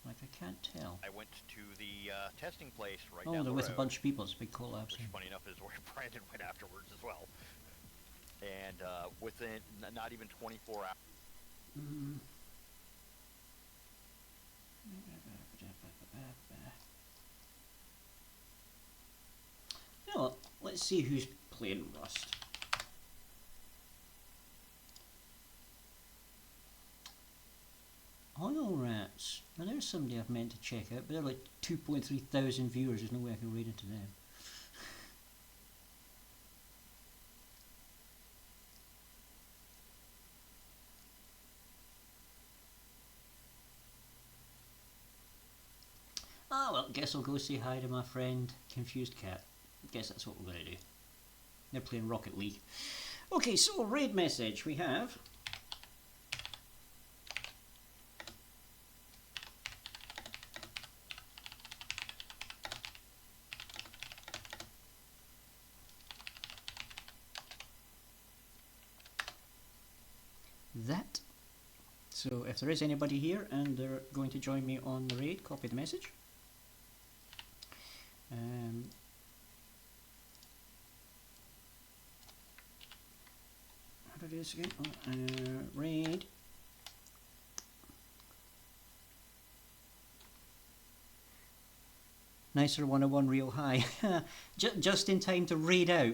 Like I can't tell. I went to the testing place right Oh, down the they're with a road, bunch of people. It's a big collab. which funny enough is where Brandon went afterwards as well. And within not even 24 hours. You know what? Let's see who's playing Rust. Oil Rats. Now there's somebody I've meant to check out, but they're like 2.3 thousand viewers. There's no way I can raid into them. Ah well, guess I'll go say hi to my friend Confused Cat. Guess that's what we're going to do. They're playing Rocket League. Okay, so raid message we have. That. So if there is anybody here and they're going to join me on the raid, copy the message. How do I do this again? Raid. Nicer 101 real high. Just in time to raid out.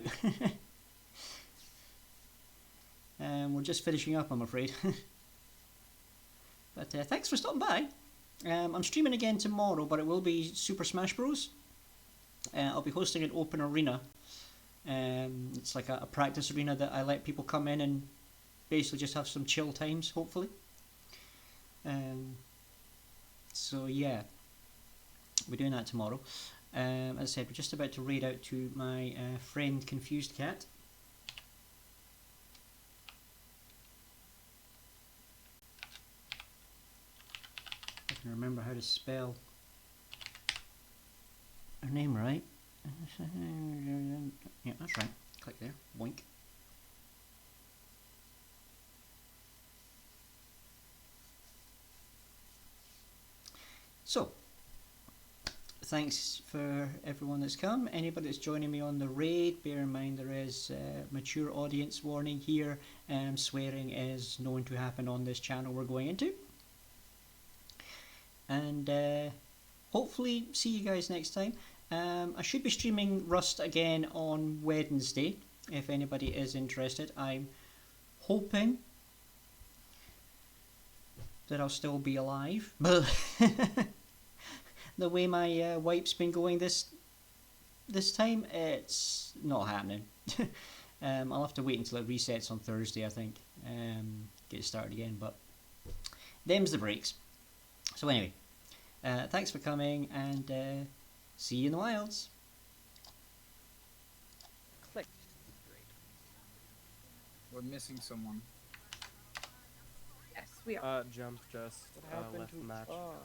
We're just finishing up, I'm afraid. But thanks for stopping by. I'm streaming again tomorrow, but it will be Super Smash Bros. I'll be hosting an open arena. It's like a practice arena that I let people come in and basically just have some chill times, hopefully. So yeah, we're doing that tomorrow. As I said, we're just about to raid out to my friend Confused Cat. I can remember how to spell her name right. Yeah, that's right. Click there. Boink. So, thanks for everyone that's come. Anybody that's joining me on the raid, bear in mind there is mature audience warning here. Swearing is known to happen on this channel we're going into. And hopefully see you guys next time. I should be streaming Rust again on Wednesday, if anybody is interested. I'm hoping that I'll still be alive, but the way my wipe's been going this time, it's not happening. I'll have to wait until it resets on Thursday, I think, get it started again, but them's the breaks. So anyway, thanks for coming, and see you in the wilds. Click. We're missing someone. Yes, we are. Jump just What happened left to the match. Tom?